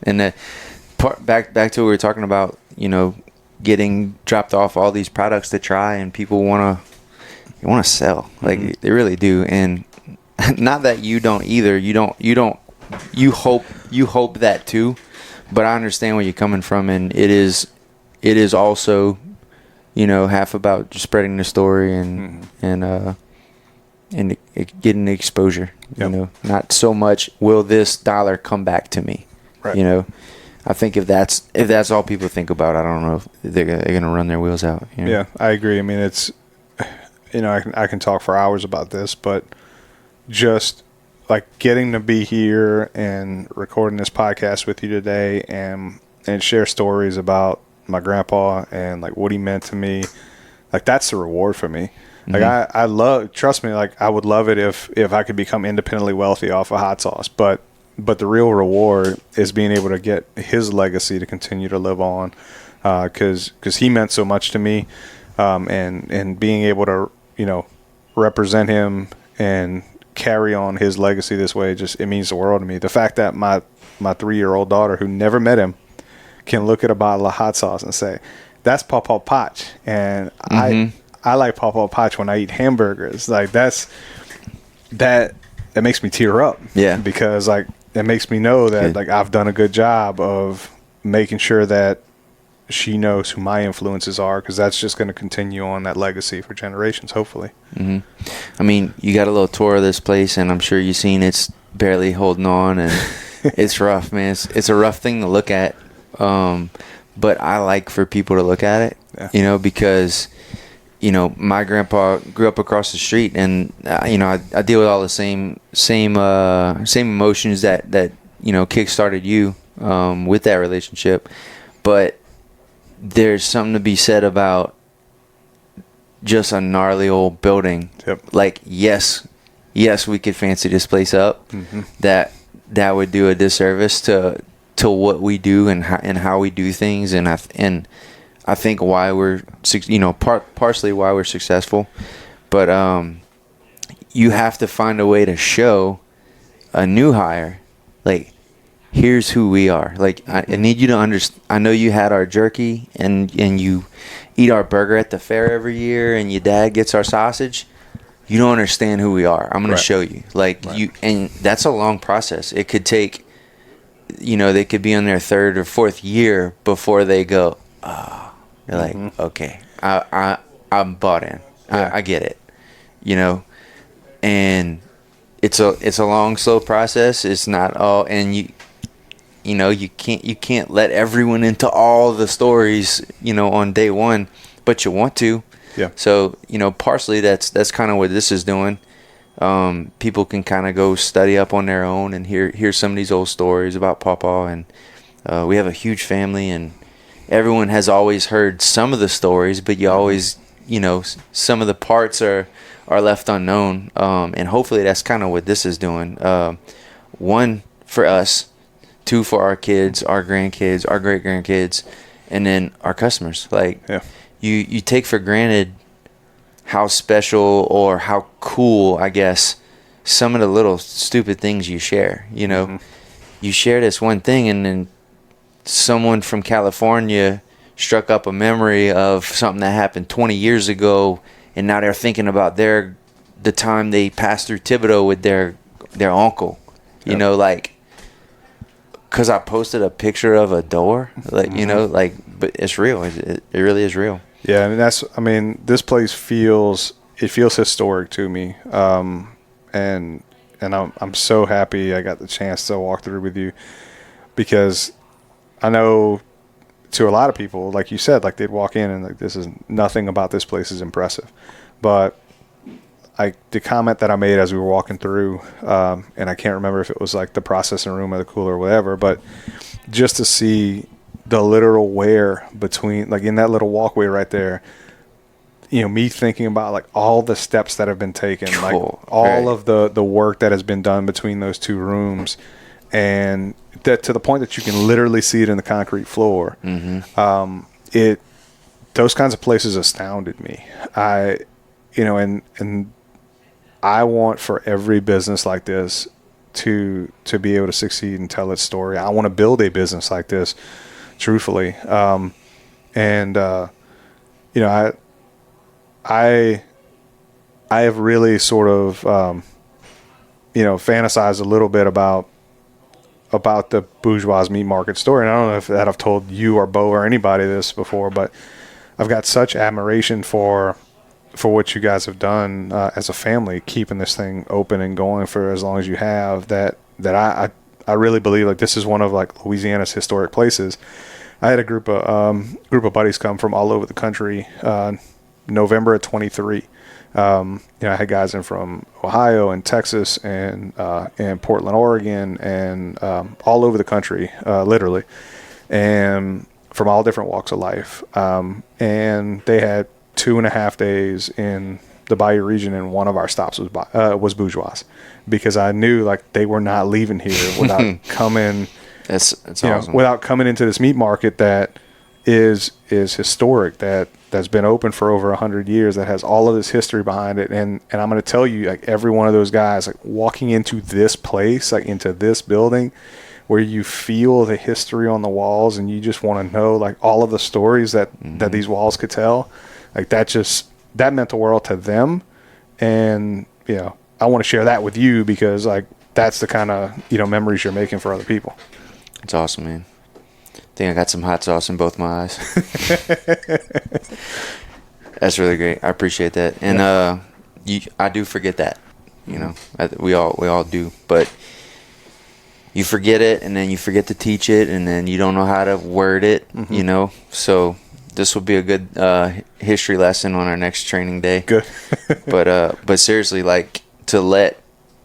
And the part back to what we were talking about, getting dropped off all these products to try, and people want to sell. Like, they really do. And not that you don't either. You hope that too. But I understand where you're coming from, and it is also, half about just spreading the story and getting the exposure. Yep. Not so much will this dollar come back to me. Right. I think if that's all people think about, I don't know if they're going to run their wheels out. Yeah, I agree. I mean, it's I can talk for hours about this, but just like getting to be here and recording this podcast with you today and share stories about my grandpa and like what he meant to me. Like that's the reward for me. Like I love, trust me, like I would love it if I could become independently wealthy off of hot sauce, but the real reward is being able to get his legacy to continue to live on. Cause he meant so much to me. And being able to, represent him and carry on his legacy this way, it means the world to me. The fact that my 3-year-old daughter, who never met him, can look at a bottle of hot sauce and say, that's Pawpaw Potch. And I like Pawpaw Potch when I eat hamburgers. Like that makes me tear up. Yeah. Because like, it makes me know that like I've done a good job of making sure that she knows who my influences are, because that's just going to continue on that legacy for generations, hopefully. I mean, you got a little tour of this place, and I'm sure you've seen it's barely holding on, and it's rough, man. It's a rough thing to look at, but I like for people to look at it, because, my grandpa grew up across the street, and, I deal with all the same emotions that kick-started you with that relationship, but there's something to be said about just a gnarly old building. Yep. Like, yes, we could fancy this place up. That would do a disservice to what we do and how we do things. And I think why we're, partially why we're successful. But you have to find a way to show a new hire, like, here's who we are. Like, I need you to understand. I know you had our jerky and you eat our burger at the fair every year, and your dad gets our sausage. You don't understand who we are. I'm going to show you. Like, and that's a long process. It could take, they could be on their 3rd or 4th year before they go, oh, they're like, okay, I'm bought in. I get it, and it's a long, slow process. It's not all, and you can't let everyone into all the stories, on day one, but you want to. Yeah. So, partially that's kind of what this is doing. People can kind of go study up on their own and hear some of these old stories about Pawpaw. And we have a huge family, and everyone has always heard some of the stories, but you always, some of the parts are left unknown. And hopefully that's kind of what this is doing. One, for us. 2, for our kids, our grandkids, our great-grandkids, and then our customers. Like, you take for granted how special or how cool, I guess, some of the little stupid things you share. You share this one thing, and then someone from California struck up a memory of something that happened 20 years ago, and now they're thinking about the time they passed through Thibodaux with their uncle. Like, because I posted a picture of a door, like, but it's real. It really is real. Yeah, this place feels historic to me. And I'm so happy I got the chance to walk through with you, because I know to a lot of people, like you said, like they'd walk in and like, this is nothing about this place is impressive. But the comment that I made as we were walking through, and I can't remember if it was like the processing room or the cooler or whatever, but just to see the literal wear between, like in that little walkway right there, me thinking about like all the steps that have been taken, like all of the work that has been done between those 2 rooms, and that to the point that you can literally see it in the concrete floor. Those kinds of places astounded me. And I want for every business like this to be able to succeed and tell its story. I want to build a business like this, truthfully. I have really sort of, fantasized a little bit about the bourgeois meat market story. And I don't know if I've told you or Bo or anybody this before, but I've got such admiration for what you guys have done as a family, keeping this thing open and going for as long as you have, that I really believe like this is one of like Louisiana's historic places. I had a group of buddies come from all over the country, November of 23, I had guys in from Ohio and Texas and Portland, Oregon, and all over the country, literally, and from all different walks of life. And they had 2.5 days in the Bayou region, and one of our stops was Bourgeois, because I knew like they were not leaving here without coming. That's awesome. Without coming into this meat market that is historic, that's been open for over 100 years, that has all of this history behind it. And I'm going to tell you, like, every one of those guys, like, walking into this place, like into this building, where you feel the history on the walls and you just want to know like all of the stories that these walls could tell, like that meant the world to them. And I want to share that with you, because like that's the kind of memories you're making for other people. It's awesome, man. I think I got some hot sauce in both my eyes. That's really great. I appreciate that. And I do forget that. We all do. But you forget it, and then you forget to teach it, and then you don't know how to word it. So this will be a good history lesson on our next training day. Good. but seriously, like, to let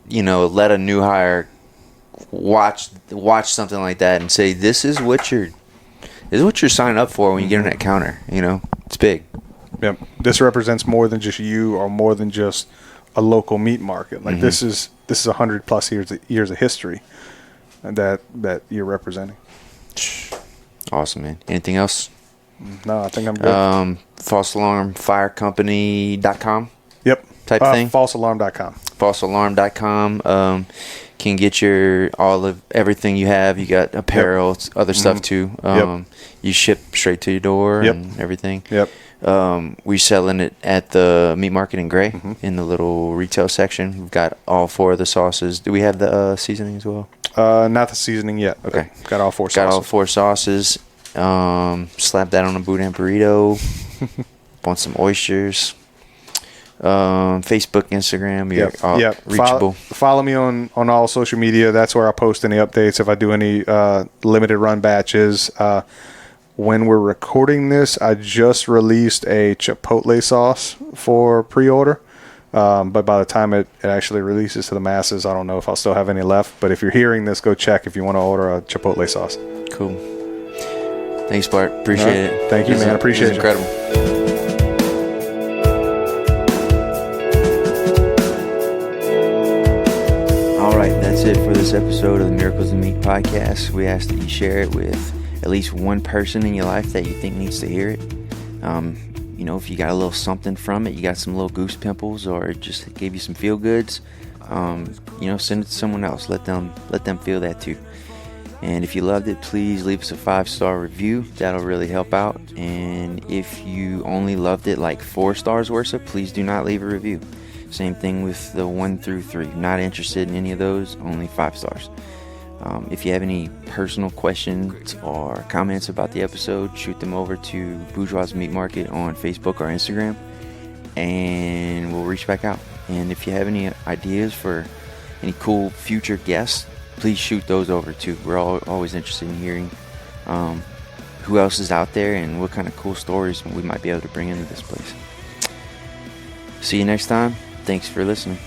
a new hire watch something like that and say, this is what you're signing up for when you get on that counter. It's big. Yep. This represents more than just you, or more than just a local meat market. Like this is 100+ years of history that you're representing. Awesome, man. Anything else? No, I think I'm good. Folse Alarm Fire Company.com. Yep. Type thing. FalseAlarm.com. FalseAlarm.com. Can get all of everything you have. You got apparel, other stuff too. You ship straight to your door and everything. Yep. We're selling it at the meat market in Gray in the little retail section. We've got all 4 of the sauces. Do we have the seasoning as well? Not the seasoning yet. Okay. Got all 4 sauces. Got all 4 sauces. Slap that on a boudin burrito. Want some oysters. Facebook, Instagram, you're reachable. Follow me on all social media. That's where I post any updates. If I do any limited run batches. When we're recording this, I just released a chipotle sauce for pre-order. But by the time it actually releases to the masses, I don't know if I'll still have any left. But if you're hearing this, go check if you want to order a chipotle sauce. Cool. Thanks, Bart. Appreciate it. Thank you, man. Appreciate it. Incredible. All right, that's it for this episode of the Miracles of Meat podcast. We ask that you share it with at least one person in your life that you think needs to hear it. If you got a little something from it, you got some little goose pimples, or it just gave you some feel goods, send it to someone else. Let them feel that too. And if you loved it, please leave us a 5-star review. That'll really help out. And if you only loved it like 4 stars worth, please do not leave a review. Same thing with the 1 through 3. Not interested in any of those, only 5 stars. If you have any personal questions or comments about the episode, shoot them over to Bourgeois Meat Market on Facebook or Instagram, and we'll reach back out. And if you have any ideas for any cool future guests, please shoot those over too. We're always interested in hearing who else is out there and what kind of cool stories we might be able to bring into this place. See you next time. Thanks for listening.